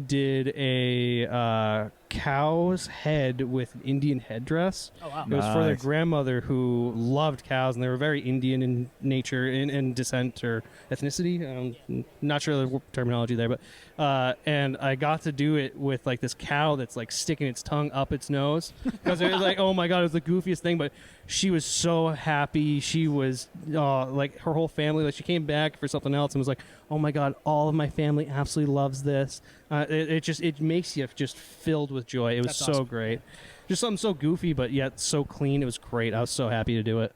did a cow's head with an Indian headdress.
Oh, wow.
It was for their
Nice.
grandmother who loved cows, and they were very Indian in nature, in descent or ethnicity. I'm not sure the terminology there, but and I got to do it with like this cow that's like sticking its tongue up its nose because it was like, oh my God, it was the goofiest thing. But she was so happy. She was like her whole family. Like she came back for something else and was like, oh my God, all of my family absolutely loves this. It makes you just filled with joy. It was
That's
so
awesome.
great. Just something so goofy, but yet so clean. It was great. I was so happy to do it.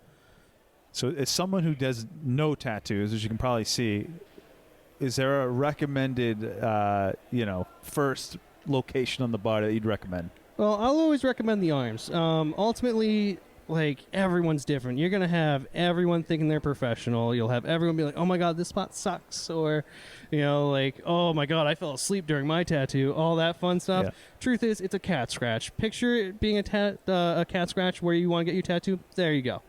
So, as someone who does no tattoos, as you can probably see, is there a recommended, first location on the body that you'd recommend?
Well, I'll always recommend the arms. Ultimately, like, everyone's different. You're going to have everyone thinking they're professional. You'll have everyone be like, oh my God, this spot sucks. Or, like, oh my God, I fell asleep during my tattoo. All that fun stuff.
Yeah.
Truth is, it's a cat scratch. Picture it being a cat scratch where you want to get your tattoo. There you go.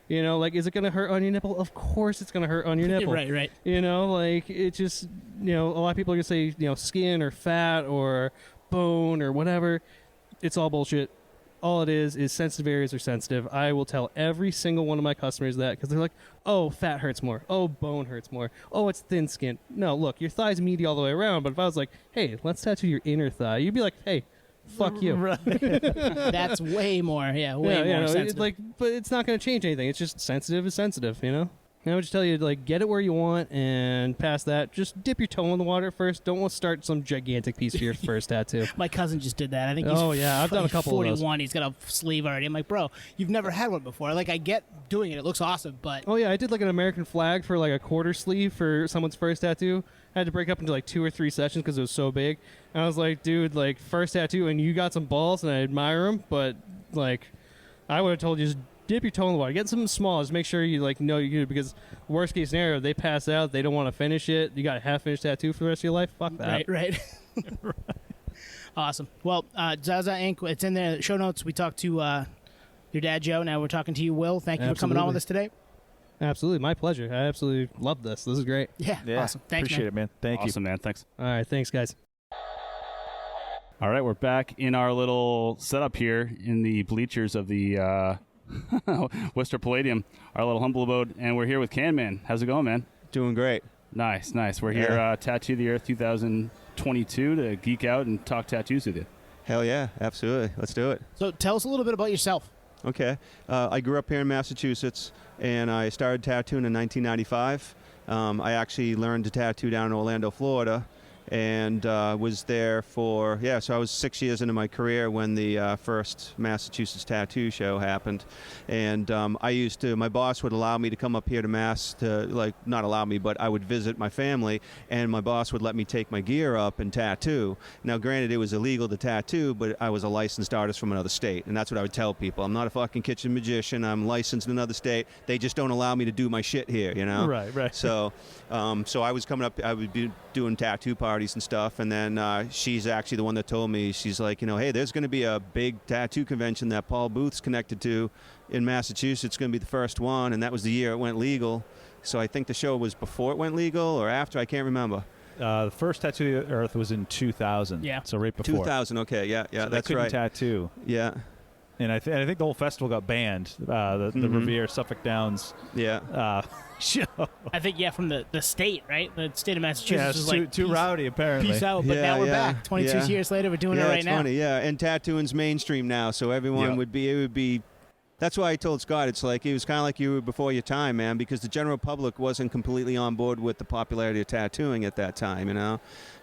Like, is it going to hurt on your nipple? Of course it's going to hurt on your nipple.
Right.
Like, it just, a lot of people are going to say, skin or fat or bone or whatever. It's all bullshit. All it is sensitive areas are sensitive. I will tell every single one of my customers that because they're like, oh, fat hurts more. Oh, bone hurts more. Oh, it's thin skin. No, look, your thigh's meaty all the way around. But if I was like, hey, let's tattoo your inner thigh, you'd be like, hey, fuck you.
Right.
That's way more. Yeah, way more
no,
sensitive.
but it's not going to change anything. It's just sensitive is sensitive, And I would just tell you, like, get it where you want, and past that, just dip your toe in the water first. Don't start some gigantic piece for your first tattoo.
My cousin just did that. I think he's
Oh, yeah, I've done a couple of those.
41. He's got a sleeve already. I'm like, bro, you've never had one before. Like, I get doing it. It looks awesome, but
Oh, yeah, I did, like, an American flag for, like, a quarter sleeve for someone's first tattoo. I had to break up into, like, 2 or 3 sessions because it was so big. And I was like, dude, like, first tattoo, and you got some balls, and I admire them, but, like, I would have told you just dip your toe in the water. Get something small. Just make sure you know you do, because worst case scenario, they pass out. They don't want to finish it. You got a half-finished tattoo for the rest of your life. Fuck that.
right. Awesome. Well, Zaza Inc. It's in the show notes. We talked to your dad, Joe. Now we're talking to you, Will. Thank you for coming on with us today.
Absolutely, my pleasure. I absolutely love this. This is great.
Yeah. Awesome. Thanks,
Appreciate it, man. Thank you.
Awesome, man. Thanks.
All right, thanks, guys.
All right, we're back in our little setup here in the bleachers of the Worcester Palladium, our little humble abode, and we're here with Can Man. How's it going, man?
Doing great.
Nice. We're here, Tattoo the Earth 2022, to geek out and talk tattoos with you.
Hell yeah, absolutely. Let's do it.
So tell us a little bit about yourself.
Okay. I grew up here in Massachusetts, and I started tattooing in 1995. I actually learned to tattoo down in Orlando, Florida, and was there for, so I was 6 years into my career when the first Massachusetts tattoo show happened. And my boss would allow me to come up here to Mass to, like, not allow me, but I would visit my family, and my boss would let me take my gear up and tattoo. Now, granted, it was illegal to tattoo, but I was a licensed artist from another state, and that's what I would tell people. I'm not a fucking kitchen magician. I'm licensed in another state. They just don't allow me to do my shit here,
Right.
So I was coming up, I would be doing tattoo parties and stuff, and then she's actually the one that told me, she's like, hey, there's going to be a big tattoo convention that Paul Booth's connected to in Massachusetts. It's going to be the first one, and that was the year it went legal. So I think the show was before it went legal or after, I can't remember.
The first Tattoo the Earth was in 2000.
Yeah.
So right before.
2000, okay, yeah,
So
that's
they couldn't
right.
tattoo.
Yeah.
And I think the whole festival got banned. The Revere Suffolk Downs
Yeah.
show.
I think, from the state, right? The state of Massachusetts
Yeah,
was
it's
like,
too rowdy, apparently.
peace out. But
Yeah,
now we're
yeah,
back. 22
yeah.
years later, we're doing it
Yeah,
right
it's
now.
funny, yeah. And tattooing's mainstream now, so everyone
Yeah.
would be That's why I told Scott, it's like, it was kind of like you were before your time, man, because the general public wasn't completely on board with the popularity of tattooing at that time, you know?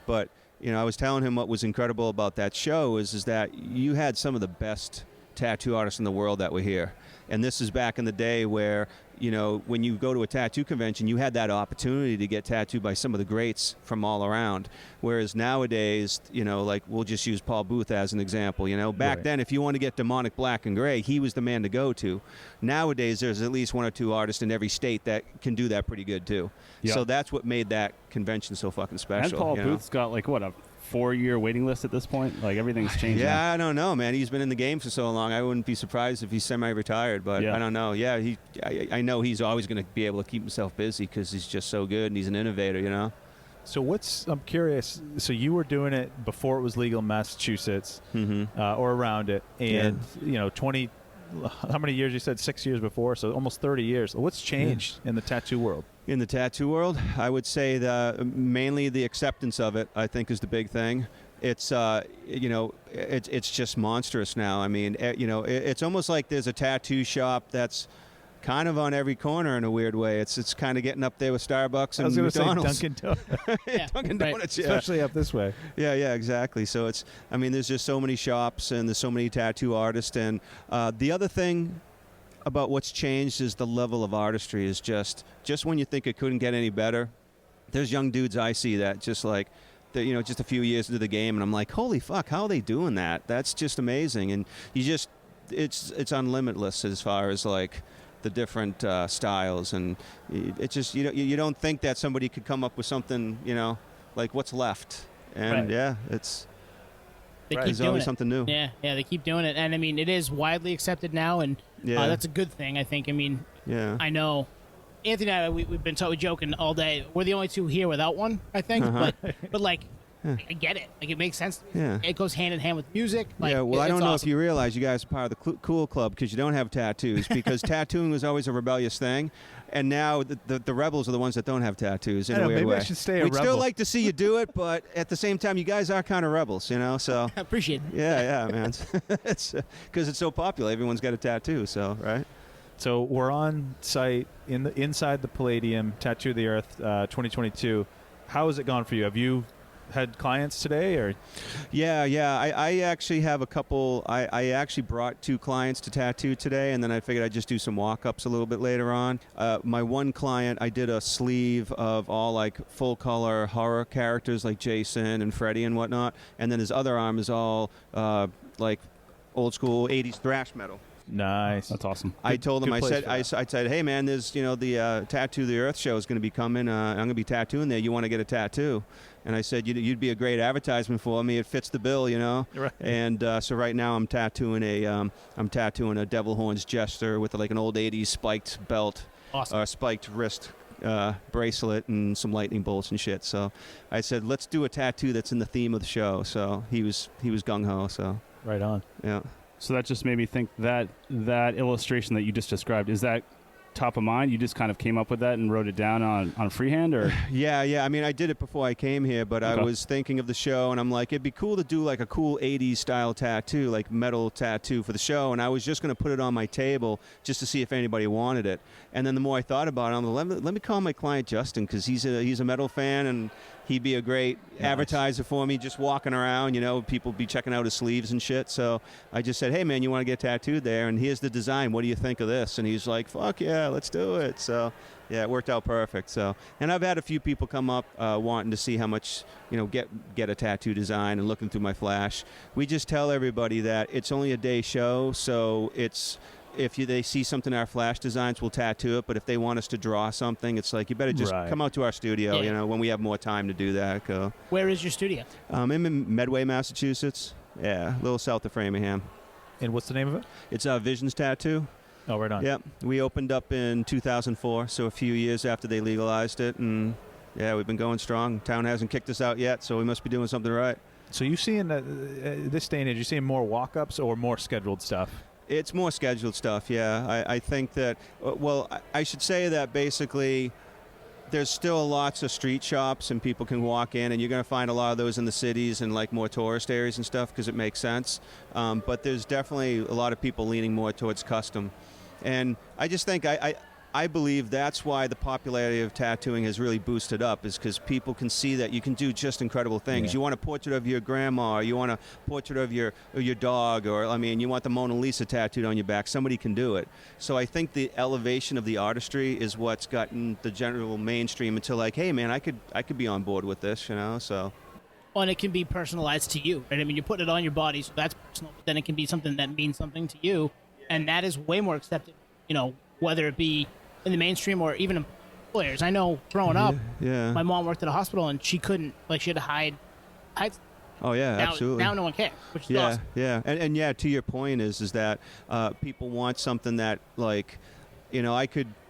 But, you know, I was telling him what was incredible about that show is that you had some of the best tattoo artists in the world that were here. And this is back in the day where, you know, when you go to a tattoo convention, you had that opportunity to get tattooed by some of the greats from all around. Whereas nowadays, you know, like we'll just use Paul Booth as an example. You know, back
Right.
then, if you want to get demonic black and gray, he was the man to go to. Nowadays, there's at least 1 or 2 artists in every state that can do that pretty good too.
Yeah.
So that's what made that convention so fucking special.
And Paul
you know?
Booth's got like what, a 4-year waiting list at this point? Like everything's changed. now.
Yeah, I don't know, man. He's been in the game for so long. I wouldn't be surprised if he's semi-retired, but
Yeah.
I don't know. Yeah, I know he's always going to be able to keep himself busy because he's just so good and he's an innovator, you know?
So I'm curious. So you were doing it before it was legal in Massachusetts, or around it, and you know, 20. How many years you said? 6 years before, so almost 30 years. What's changed in the tattoo world?
In the tattoo world, I would say that mainly the acceptance of it, I think, is the big thing. It's you know, it's just monstrous now. I mean, you know, it's almost like there's a tattoo shop that's kind of on every corner in a weird way. It's kind of getting up there with Starbucks and
I was going to say
McDonald's.
Dunkin' Donuts,
Yeah,
Dunkin'
right.
Donuts, yeah.
especially up this way.
Yeah, exactly. So it's, I mean, there's just so many shops and there's so many tattoo artists. And the other thing about what's changed is the level of artistry is just when you think it couldn't get any better, there's young dudes I see that just like, you know, just a few years into the game, and I'm like, holy fuck, how are they doing that? That's just amazing. And you just, it's unlimitless as far as like the different styles, and it's just, you don't think that somebody could come up with something, you know, like what's left. And
Right.
yeah, it's
They keep
there's
doing
always
it.
something new.
Yeah, they keep doing it, and I mean, it is widely accepted now, and
Yeah.
that's a good thing. I think. I mean,
Yeah.
I know Anthony and I, we've been joking all day. We're the only two here without one, I think. But like, I get it. Like, it makes sense.
Yeah.
It goes hand in hand with music. Like,
Yeah, well, I
it's
don't know
awesome.
if you realize you guys are part of the cool club because you don't have tattoos, because tattooing was always a rebellious thing, and now the rebels are the ones that don't have tattoos in
I know,
a weird
maybe
way.
I should stay a
We'd still
rebel.
like to see you do it, but at the same time, you guys are kind of rebels, you know, so...
I appreciate it.
Yeah, man. It's because it's so popular. Everyone's got a tattoo, so, right?
So we're on site inside the Palladium, Tattoo of the Earth 2022. How has it gone for you? Have you had clients today, or?
Yeah. I actually have a couple. I actually brought 2 clients to tattoo today, and then I figured I'd just do some walk-ups a little bit later on. My one client, I did a sleeve of all like full-color horror characters like Jason and Freddy and whatnot, and then his other arm is all like old-school 80s thrash metal.
Nice.
That's awesome.
I told him,
good
I
place
said,
for
I said, hey man, there's, you know, the Tattoo of the Earth show is going to be coming. I'm going to be tattooing there. You want to get a tattoo? And I said, you'd be a great advertisement for me. It fits the bill, you know.
Right.
And so right now I'm tattooing a Devil Horns Jester with like an old '80s spiked belt,
Awesome.
spiked wrist bracelet, and some lightning bolts and shit. So I said, let's do a tattoo that's in the theme of the show. So he was gung ho. So
Right on.
yeah.
So that just made me think that illustration that you just described, is that top of mind? You just kind of came up with that and wrote it down on freehand, or?
Yeah. I mean, I did it before I came here, but I
Okay.
was thinking of the show, and I'm like, it'd be cool to do like a cool 80s style tattoo, like metal tattoo for the show, and I was just going to put it on my table just to see if anybody wanted it. And then the more I thought about it, I'm like, let me call my client Justin, because he's a metal fan, and he'd be a great advertiser for me, just walking around, you know, people be checking out his sleeves and shit. So I just said, hey, man, you want to get tattooed there? And here's the design. What do you think of this? And he's like, fuck yeah, let's do it. So, yeah, it worked out perfect. So, and I've had a few people come up wanting to see how much, you know, get a tattoo design, and looking through my flash. We just tell everybody that it's only a day show, so it's... If they see something in our flash designs, we'll tattoo it. But if they want us to draw something, it's like, you better just
Right.
come out to our studio,
Yeah.
you know, when we have more time to do that.
Where is your studio?
I'm in Medway, Massachusetts. Yeah, a little south of Framingham.
And what's the name of it?
It's Visions Tattoo.
Oh, right on.
Yep. We opened up in 2004, so a few years after they legalized it. And, yeah, we've been going strong. Town hasn't kicked us out yet, so we must be doing something right.
So you seeing this day and age, you seeing more walk-ups or more scheduled stuff?
It's more scheduled stuff, yeah. I think that, I should say that basically there's still lots of street shops and people can walk in, and you're going to find a lot of those in the cities and like more tourist areas and stuff because it makes sense. But there's definitely a lot of people leaning more towards custom. And I just think I believe that's why the popularity of tattooing has really boosted up, is because people can see that you can do just incredible things.
Yeah.
You want a portrait of your grandma, or you want a portrait of your dog, or I mean, you want the Mona Lisa tattooed on your back. Somebody can do it. So I think the elevation of the artistry is what's gotten the general mainstream into like, hey man, I could be on board with this, you know. So.
Well, and it can be personalized to you, right? I mean, you're putting it on your body, so that's personal. But then it can be something that means something to you, and that is way more accepted. You know, whether it be in the mainstream or even employers. I know growing up, my mom worked at a hospital and she couldn't, like, she had to hide.
Oh yeah,
now,
absolutely.
Now no one cares, which is
yeah,
awesome.
Yeah, and yeah, to your point is that people want something that, like, you know,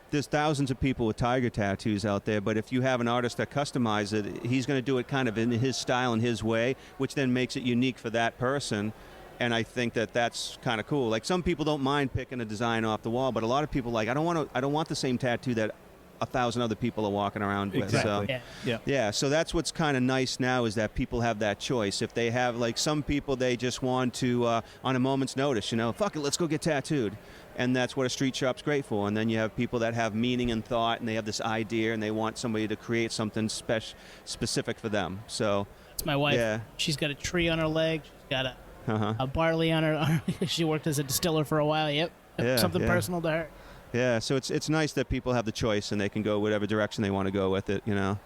there's thousands of people with tiger tattoos out there, but if you have an artist that customizes it, he's going to do it kind of in his style and his way, which then makes it unique for that person. And I think that that's kind of cool. Like, some people don't mind picking a design off the wall, but a lot of people like, I don't want the same tattoo that 1,000 other people are walking around with.
Exactly.
So, yeah. So that's what's kind of nice now, is that people have that choice. If they have, like, some people, they just want to on a moment's notice, you know, fuck it, let's go get tattooed. And that's what a street shop's great for. And then you have people that have meaning and thought, and they have this idea, and they want somebody to create something specific for them. So
It's my wife.
Yeah.
She's got a tree on her leg. She's got a barley on her. She worked as a distiller for a while. Yep.
Yeah,
Something
yeah.
personal to her.
Yeah, so it's nice that people have the choice and they can go whatever direction they want to go with it, you know.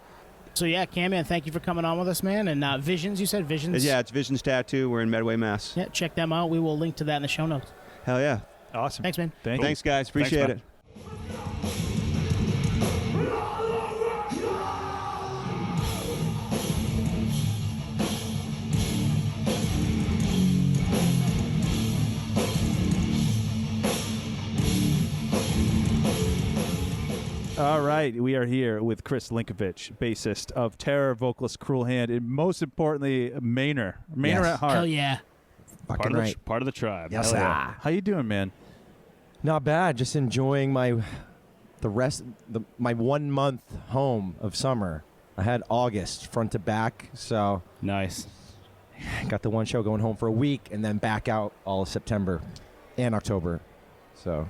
So yeah, Cam, man, thank you for coming on with us, man. And Visions, you said Visions?
Yeah, it's Visions Tattoo. We're in Medway, Mass.
Yeah, check them out. We will link to that in the show notes.
Hell yeah.
Awesome.
Thanks, man.
Thanks, guys. Appreciate it.
All right, we are here with Chris Linkovich, bassist of Terror, vocalist Cruel Hand, and most importantly, Maynor. Maynor at heart.
Hell yeah.
Part of the tribe.
Yes,
Hell yeah.
How you doing, man?
Not bad. Just enjoying my 1 month home of summer. I had August front to back, so
Nice.
got the one show going home for a week, and then back out all of September and October. So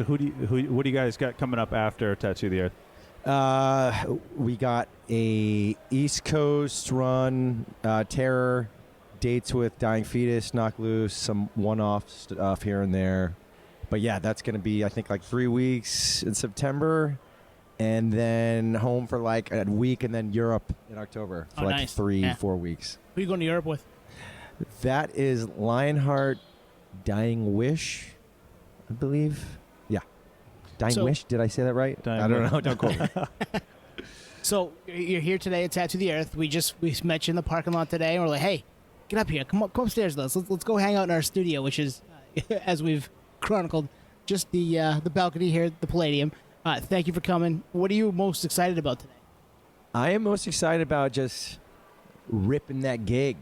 what do you guys got coming up after Tattoo the Earth?
we got a East Coast run, Terror, dates with Dying Fetus, Knock Loose, some one-off stuff here and there. But yeah, that's going to be, I think, like 3 weeks in September, and then home for like a week, and then Europe in October for
Oh,
like
nice.
3-4 weeks.
Who are you going to Europe with?
That is Lionheart, Dying Wish, I believe. Yeah. Dying
So-
Wish? Did I say that right?
Dying
I don't
Wish.
know. Don't quote me.
So you're here today at Tattoo the Earth. We met you in the parking lot today, and we're like, hey, get up here. Come upstairs with us. Let's go hang out in our studio, which is, as we've chronicled, just the balcony here at the Palladium. Thank you for coming. What are you most excited about today?
I am most excited about just ripping that gig.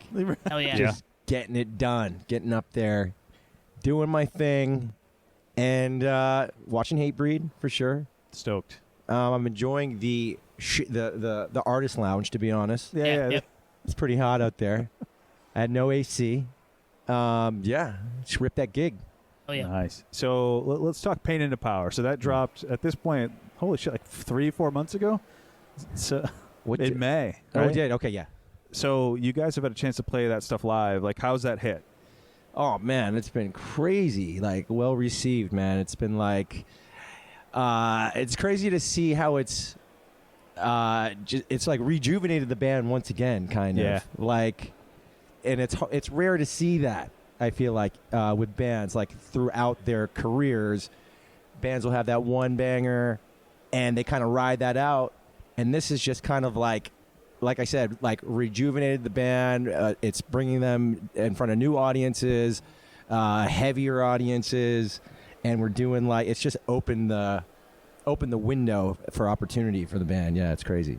Hell yeah.
Just getting it done, getting up there, doing my thing, and watching Hatebreed for sure.
Stoked.
I'm enjoying the artist lounge, to be honest.
Yeah.
Yep.
It's pretty hot out there. I had no AC. Just rip that gig.
Oh yeah.
Nice. So let's talk Pain into Power. So that dropped at this point, holy shit, like 3-4 months ago? So in May.
Oh,
right?
it did? Okay, yeah.
So you guys have had a chance to play that stuff live. Like, how's that hit?
Oh, man, it's been crazy. Like, well received, man. It's been like, it's crazy to see how it's like rejuvenated the band once again, kind of.
Yeah.
Like, and it's rare to see that, I feel like, with bands. Like, throughout their careers, bands will have that one banger, and they kind of ride that out. And this is just kind of like I said, like rejuvenated the band. It's bringing them in front of new audiences, heavier audiences, and we're doing like, it's just opened the window for opportunity for the band. Yeah, it's crazy.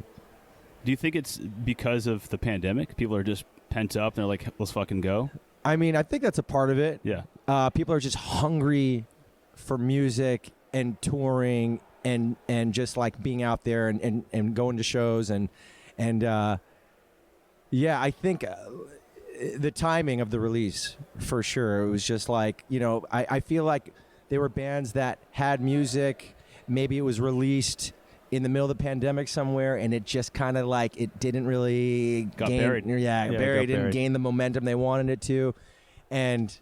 Do you think it's because of the pandemic? People are just pent up and they're like, let's fucking go?
I mean, I think that's a part of it.
Yeah.
People are just hungry for music and touring and just like being out there and going to shows and yeah, I think the timing of the release for sure. It was just like, you know, I feel like there were bands that had music, maybe it was released in the middle of the pandemic somewhere, and it just kind of like it didn't really
buried.
Buried, didn't gain the momentum they wanted it to. And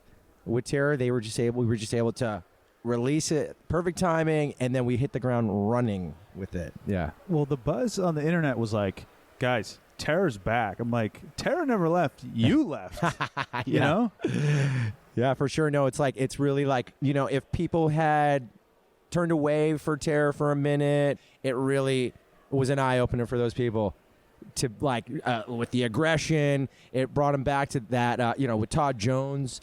with Terror, we were just able to release it, perfect timing, and then we hit the ground running with it. Yeah.
Well, the buzz on the internet was like, guys, Terror's back. I'm like, Terror never left. You left. You know?
Yeah, for sure. No, it's like, it's really like, you know, if people had turned away for Terror for a minute, it really was an eye opener for those people. To like with the aggression, it brought them back to that. You know, with Todd Jones,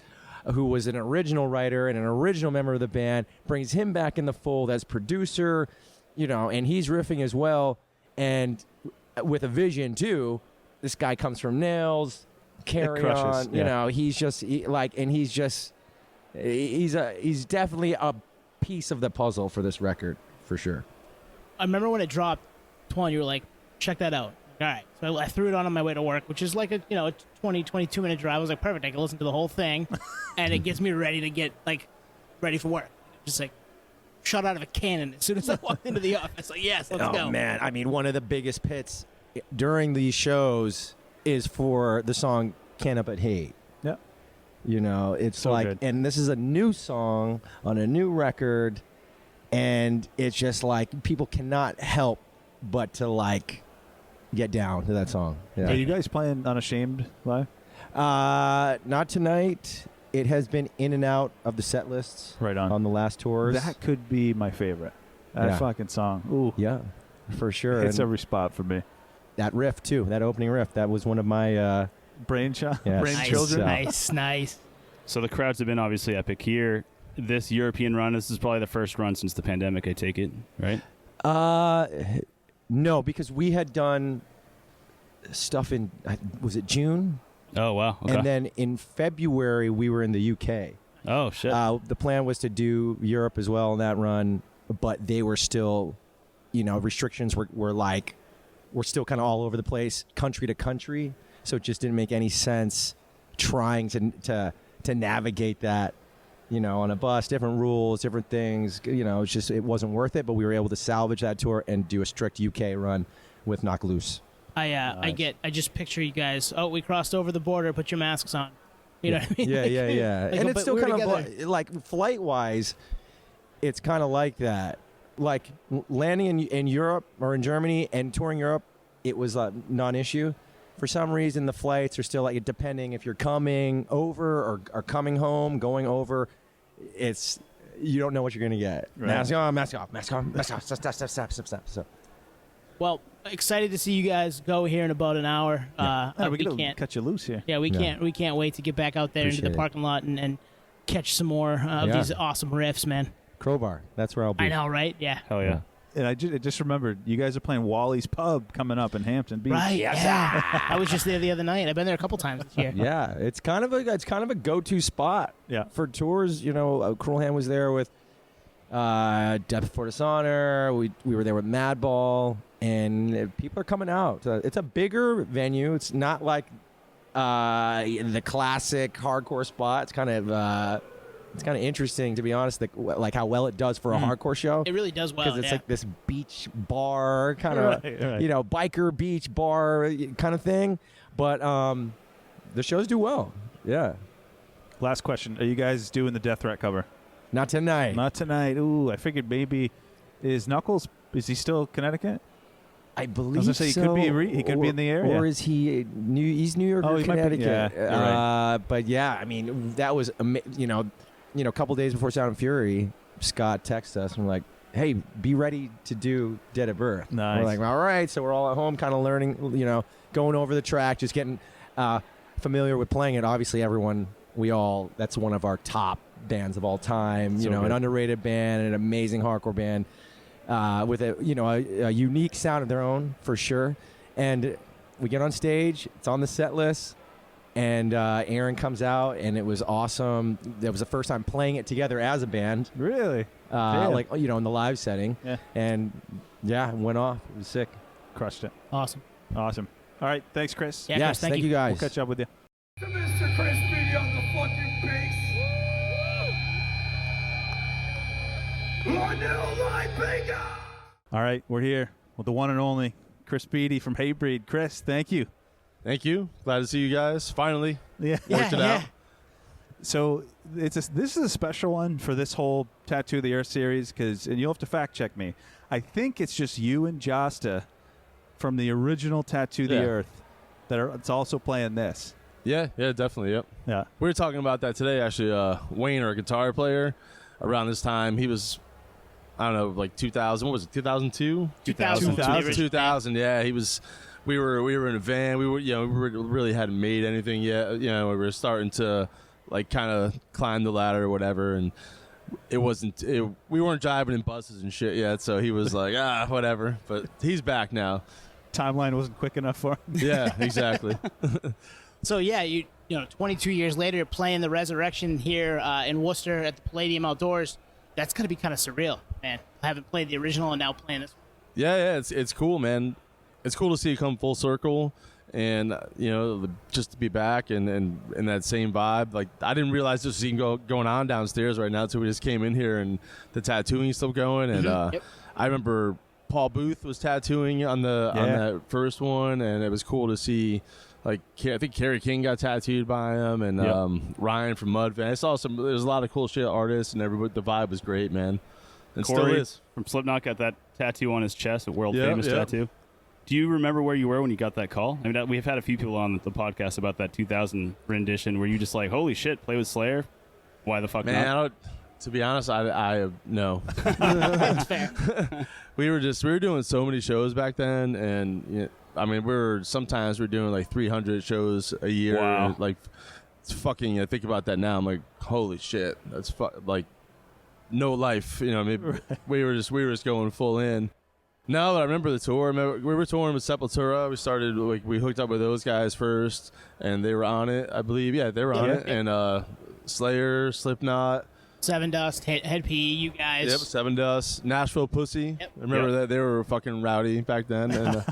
who was an original writer and an original member of the band, brings him back in the fold as producer. You know, and he's riffing as well, and with a vision too. This guy comes from Nails, Carry On. You know, he's just he's definitely a piece of the puzzle for this record for sure.
I remember when it dropped, Twan, you were like, check that out. All right. So I threw it on my way to work, which is like a 20, 22-minute drive. I was like, perfect. I can listen to the whole thing, and it gets me ready to get, like, ready for work. Just, like, shot out of a cannon as soon as I walked into the office. Like, yes, let's go.
Oh, man. I mean, one of the biggest pits during these shows is for the song Can't Help But Hate.
Yeah.
You know, it's
So
like,
good.
and this is a new song on a new record, and it's just like people cannot help but to, like, get down to that song.
Are you guys playing Unashamed live?
Not tonight. It has been in and out of the set lists
Right on.
the last tours.
That could be my favorite. That
Yeah.
fucking song. Ooh.
Yeah, for sure.
It's
And
every spot for me.
that riff, too, that opening riff, that was one of my...
Brainchild.
Yes.
Brain
Nice,
children.
nice.
So the crowds have been obviously epic here. This European run, this is probably the first run since the pandemic, I take it, right?
No, because we had done stuff in, was it June?
Oh, wow. Okay.
And then in February, we were in the UK.
Oh, shit.
The plan was to do Europe as well in that run, but they were still, restrictions were like, we're still kind of all over the place, country to country. So it just didn't make any sense trying to navigate that, on a bus, different rules, different things. It's just, it wasn't worth it, but we were able to salvage that tour and do a strict UK run with Knock Loose.
I just picture you guys. Oh, we crossed over the border. Put your masks on. You know what I mean?
Yeah.
Like,
And
but
it's still
we were
kind of
together.
like flight-wise, it's kind of like that. Like landing in Europe or in Germany and touring Europe, it was a non-issue. For some reason, the flights are still like, depending if you're coming over or coming home, going over, you don't know what you're going to get.
Right.
Mask on, mask off, mask on, mask off, stop. So.
Well, excited to see you guys go here in about an hour.
we
we
gotta
can't.
cut you loose here.
Yeah, we
Yeah.
can't wait to get back out there into
Appreciate
the
it.
parking lot and catch some more of
Yeah.
these awesome riffs, man.
Crowbar, that's where I'll be.
I know, right? Yeah.
Hell yeah.
And I just remembered, you guys are playing Wally's Pub coming up in Hampton Beach.
Right. Yeah. I was just there the other night. I've been there a couple times this year.
Yeah, it's kind of a go-to spot.
Yeah.
For tours. Cruel Hand was there with Depth for Dishonor. We were there with Madball, and people are coming out. It's a bigger venue. It's not like the classic hardcore spot. It's kind of interesting, to be honest, like how well it does for a hardcore show.
It really does well.
Because it's
yeah.
like this beach bar kind of,
Right.
biker beach bar kind of thing. But the shows do well. Yeah.
Last question. Are you guys doing the Death Threat cover?
Not tonight.
Not tonight. Ooh, I figured maybe. Is Knuckles, is he still Connecticut?
I believe
I was gonna say, he
so.
could be in the area.
Or is he he's New York
Oh,
or
he might be-
Connecticut?
yeah, you're right.
But yeah, I mean, that was a couple days before Sound and Fury, Scott texted us and we're like, "Hey, be ready to do Dead at Birth."
Nice.
We're like, "All right." So we're all at home, kind of learning, going over the track, just getting familiar with playing it. Obviously, that's one of our top bands of all time.
So
an
good.
underrated band, an amazing hardcore band. With a unique sound of their own, for sure. And we get on stage, it's on the set list, And Aaron comes out, and it was awesome. That was the first time playing it together as a band.
Really?
Like, you know, in the live setting.
Yeah.
And, yeah, it went off. It was sick.
Crushed it.
Awesome.
Awesome. All right. Thanks, Chris.
Yeah,
yes,
Chris, thank you.
guys.
We'll catch up with you.
Mr. Chris Beatty on the fucking bass.
All right. We're here with the one and only Chris Beatty from Hatebreed. Chris, thank you.
Thank you. Glad to see you guys. Finally.
Yeah.
Worked it out.
So this is a special one for this whole Tattoo of the Earth series and you'll have to fact check me. I think it's just you and Josta from the original Tattoo of the Earth it's also playing this.
Yeah, definitely. Yep.
Yeah.
We were talking about that today, actually. Wayne, our guitar player, around this time, he was, I don't know, like 2000. What was it? 2002? 2000. Yeah, he was. We were in a van. We really hadn't made anything yet. You know, we were starting to like kind of climb the ladder or whatever, and we weren't driving in buses and shit yet. So he was like, whatever. But he's back now.
Timeline wasn't quick enough for him.
Yeah, exactly.
So yeah, you know, 22 years later, you're playing the Resurrection here in Worcester at the Palladium Outdoors. That's gonna be kind of surreal, man. I haven't played the original and now playing this one.
Yeah, it's cool, man. It's cool to see it come full circle, and you know, just to be back and in that same vibe. Like, I didn't realize this was even going on downstairs right now until we just came in here, and the tattooing is still going. And
Yep.
I remember Paul Booth was tattooing on that first one, and it was cool to see. Like, I think Kerry King got tattooed by him, and Ryan from Mudvayne. I saw there's a lot of cool shit artists, and everybody. The vibe was great, man. And
Corey
still is.
from Slipknot got that tattoo on his chest, a world famous tattoo. Do you remember where you were when you got that call? I mean, we've had a few people on the podcast about that 2000 rendition. Were you just like, holy shit, play with Slayer? Why the fuck
Man,
not?
to be honest, I no.
That's fair.
we were doing so many shows back then, and you know, I mean, sometimes we're doing like 300 shows a year.
Wow.
Like, it's fucking. I think about that now. I'm like, holy shit, that's like no life. You know, maybe we were just going full in. No, but I remember the tour. We were touring with Sepultura. We hooked up with those guys first, and they were on it, I believe. Yeah, they were on it. And Slayer, Slipknot,
Seven Dust, Head PE, you guys.
Yep, Seven Dust, Nashville Pussy.
Yep.
I remember that they were fucking rowdy back then, and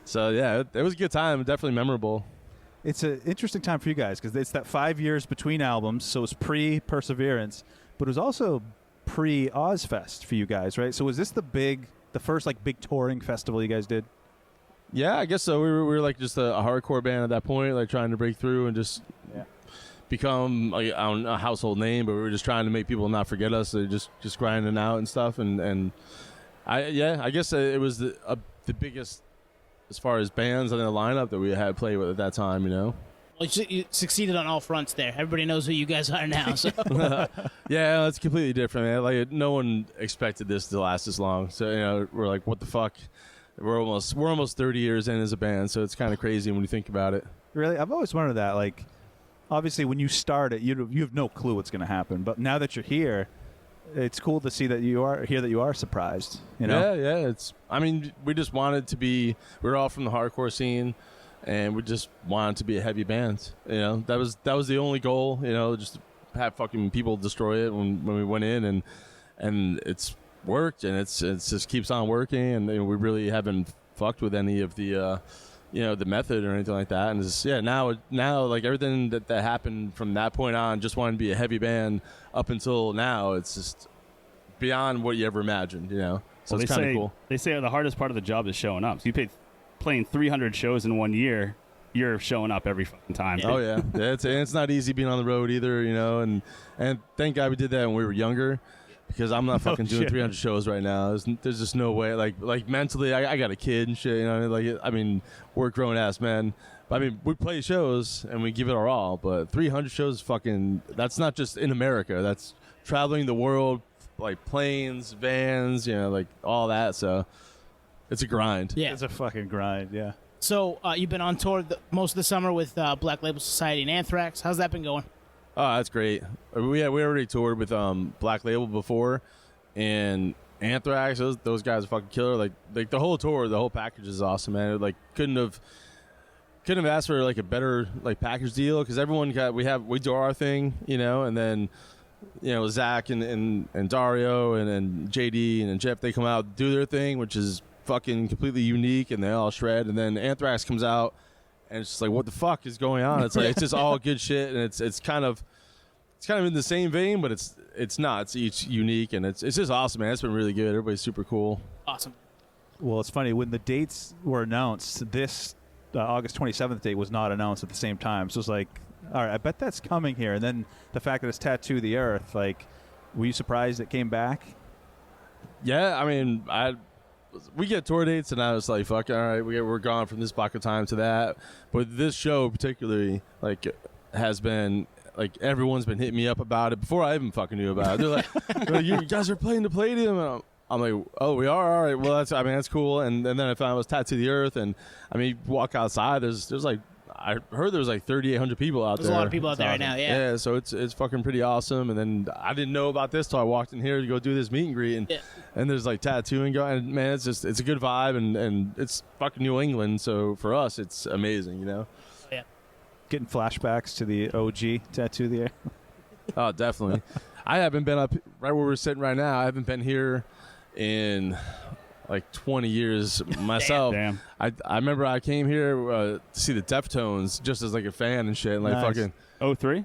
so yeah, it was a good time. Definitely memorable.
It's an interesting time for you guys because it's that 5 years between albums, so it's pre-Perseverance, but it was also pre-Ozfest for you guys, right? So was this the first like big touring festival you guys did?
Yeah, I guess so. We were like just a hardcore band at that point, like trying to break through and just become like, I don't know, a household name, but we were just trying to make people not forget us. So just grinding out and stuff. And I guess it was the biggest as far as bands in the lineup that we had played with at that time. You know.
Well, you succeeded on all fronts there. Everybody knows who you guys are now. So.
Yeah, it's completely different, man. Like, no one expected this to last this long. So, you know, we're like, what the fuck? We're almost 30 years in as a band, so it's kind of crazy when you think about it.
Really? I've always wondered that. Like, obviously, when you start it, you have no clue what's going to happen. But now that you're here, it's cool to see that you are surprised. You know?
Yeah. I mean, we just wanted to be. We're all from the hardcore scene. And we just wanted to be a heavy band. You know, that was the only goal. You know, just have fucking people destroy it when we went in, and it's worked, and it's just keeps on working, and we really haven't fucked with any of the the method or anything like that. And it's, now like everything that happened from that point on, just wanted to be a heavy band up until now. It's just beyond what you ever imagined. You know, so it's kind of cool.
They say the hardest part of the job is showing up. So you playing 300 shows in 1 year, you're showing up every fucking time.
Oh yeah, it's not easy being on the road either, you know. And thank God we did that when we were younger, because I'm not fucking doing 300 shows right now. There's just no way. Like mentally, I got a kid and shit, you know. Like, I mean, we're grown ass men. But, I mean, we play shows and we give it our all. But 300 shows, that's not just in America. That's traveling the world, like planes, vans, you know, like all that. So. It's a grind.
Yeah.
It's a fucking grind, yeah.
So you've been on tour most of the summer with Black Label Society and Anthrax. How's that been going?
Oh, that's great. We already toured with Black Label before, and Anthrax. Those guys are fucking killer. Like the whole tour, the whole package is awesome, man. Like couldn't have couldn't have asked for like a better like package deal because everyone we do our thing, you know, and then Zach and Dario and JD and Jeff, they come out do their thing, which is fucking completely unique, and they all shred. And then Anthrax comes out, and it's just like, what the fuck is going on? It's like it's just all good shit, and it's kind of in the same vein, but it's not. It's each unique, and it's just awesome, man. It's been really good. Everybody's super cool.
Awesome.
Well, it's funny when the dates were announced. This August 27th date was not announced at the same time, so it's like, all right, I bet that's coming here. And then the fact that it's Tattoo the Earth, like, were you surprised it came back?
Yeah, I mean, we get tour dates, and I was like, fuck, all right, we're gone from this block of time to that. But this show particularly, like, has been, like, everyone's been hitting me up about it before I even fucking knew about it. They're like, you guys are playing the Palladium, and I'm like, oh, we are? All right, well, that's cool. And then I found it was Tattoo the Earth, and, I mean, you walk outside, there's like, I heard there was like 3,800 people out there.
There's a lot of people out there right now, yeah.
Yeah, so it's fucking pretty awesome. And then I didn't know about this till I walked in here to go do this meet and greet, and there's like tattooing going. And man, it's a good vibe, and it's fucking New England, so for us, it's amazing, you know.
Yeah.
Getting flashbacks to the OG Tattoo the Earth.
Oh, definitely. I haven't been up right where we're sitting right now. I haven't been here in like 20 years myself.
Damn.
I remember I came here to see the Deftones just as like a fan and shit, and like
Nice.
fucking
03?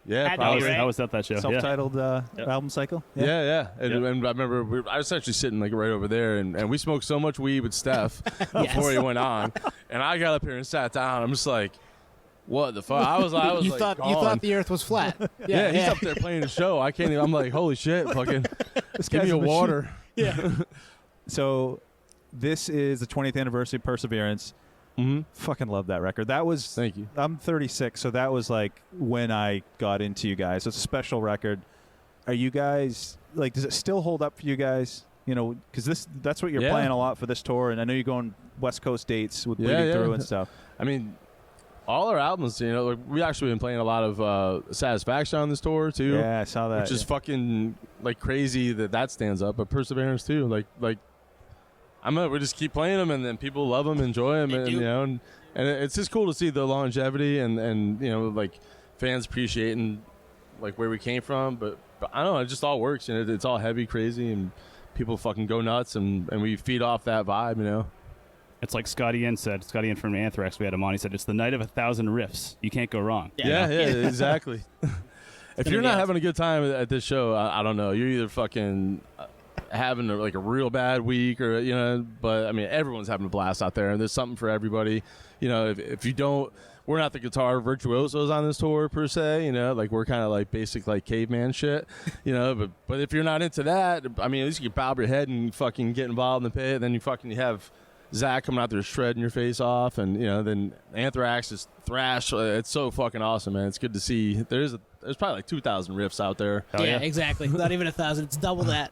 yeah,
Had to
probably.
be, right?
I was at that show.
Self-titled album cycle.
Yeah. And I remember I was actually sitting like right over there, and we smoked so much weed with Steph before he went on, and I got up here and sat down. I'm just like, what the fuck? I was
you
like,
thought
gone.
the Earth was flat.
Yeah, he's up there playing the show. I can't even. I'm like, holy shit, fucking, give me a water.
Yeah.
So this is the 20th anniversary of Perseverance.
Mm-hmm.
Fucking love that record. That was,
Thank you.
I'm 36, so that was like when I got into you guys. It's a special record. Are you guys, like, does it still hold up for you guys? You know, because that's what you're
Yeah.
playing a lot for this tour, and I know you're going West Coast dates with Bleeding Through and stuff.
I mean, all our albums, you know, like, we actually been playing a lot of Satisfaction on this tour too.
Yeah, I saw that.
Which is fucking like crazy that stands up, but Perseverance too. Like we just keep playing them, and then people love them, enjoy them, and
do.
you know, and it's just cool to see the longevity and you know, like fans appreciating like where we came from. But I don't know, it just all works, and it's all heavy, crazy, and people fucking go nuts, and we feed off that vibe, you know.
It's like Scotty Ian said. Scotty Ian from Anthrax, we had him on. He said, it's the night of 1,000 riffs. You can't go wrong.
Yeah, exactly. If
gonna
you're
be
not
awesome.
having a good time at this show, I don't know. You're either fucking having a real bad week, or you know. But I mean, everyone's having a blast out there, and there's something for everybody. You know, if you don't, we're not the guitar virtuosos on this tour per se. You know, like we're kind of like basic like caveman shit. You know, but if you're not into that, I mean, at least you can bob your head and fucking get involved in the pit. Then you have Zach coming out there shredding your face off, and you know, then Anthrax is thrash. It's so fucking awesome, man. It's good to see. There's probably like 2,000 riffs out there.
Yeah, exactly. Not even 1,000. It's double that.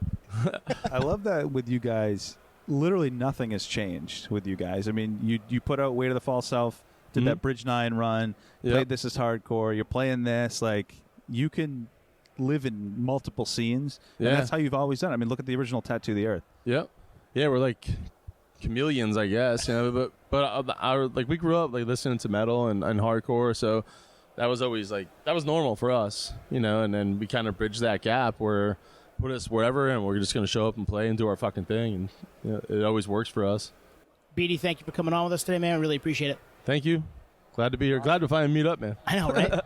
I love that with you guys. Literally nothing has changed with you guys. I mean, you put out Way to the False Self, did that Bridge 9 run, played This Is Hardcore. You're playing this. Like, you can live in multiple scenes.
Yeah.
And that's how you've always done it. I mean, look at the original Tattoo the Earth.
Yep. Yeah, we're like chameleons, I guess. You know, but like we grew up like listening to metal and hardcore, so that was always like that was normal for us, you know. And then we kind of bridged that gap where put us wherever, and we're just gonna show up and play and do our fucking thing, and you know, it always works for us.
Beatty, thank you for coming on with us today, man. I really appreciate it.
Thank you. Glad to be here. Glad to finally meet up, man.
I know, right?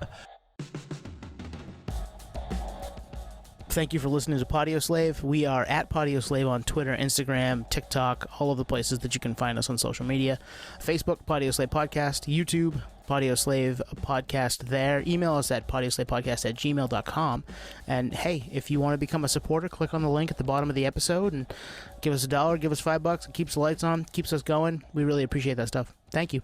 Thank you for listening to Patio Slave. We are at Patio Slave on Twitter, Instagram, TikTok, all of the places that you can find us on social media. Facebook, Patio Slave Podcast. YouTube, Patio Slave Podcast there. Email us at patioslavepodcast@gmail.com. And hey, if you want to become a supporter, click on the link at the bottom of the episode and give us $1, give us $5. It keeps the lights on, keeps us going. We really appreciate that stuff. Thank you.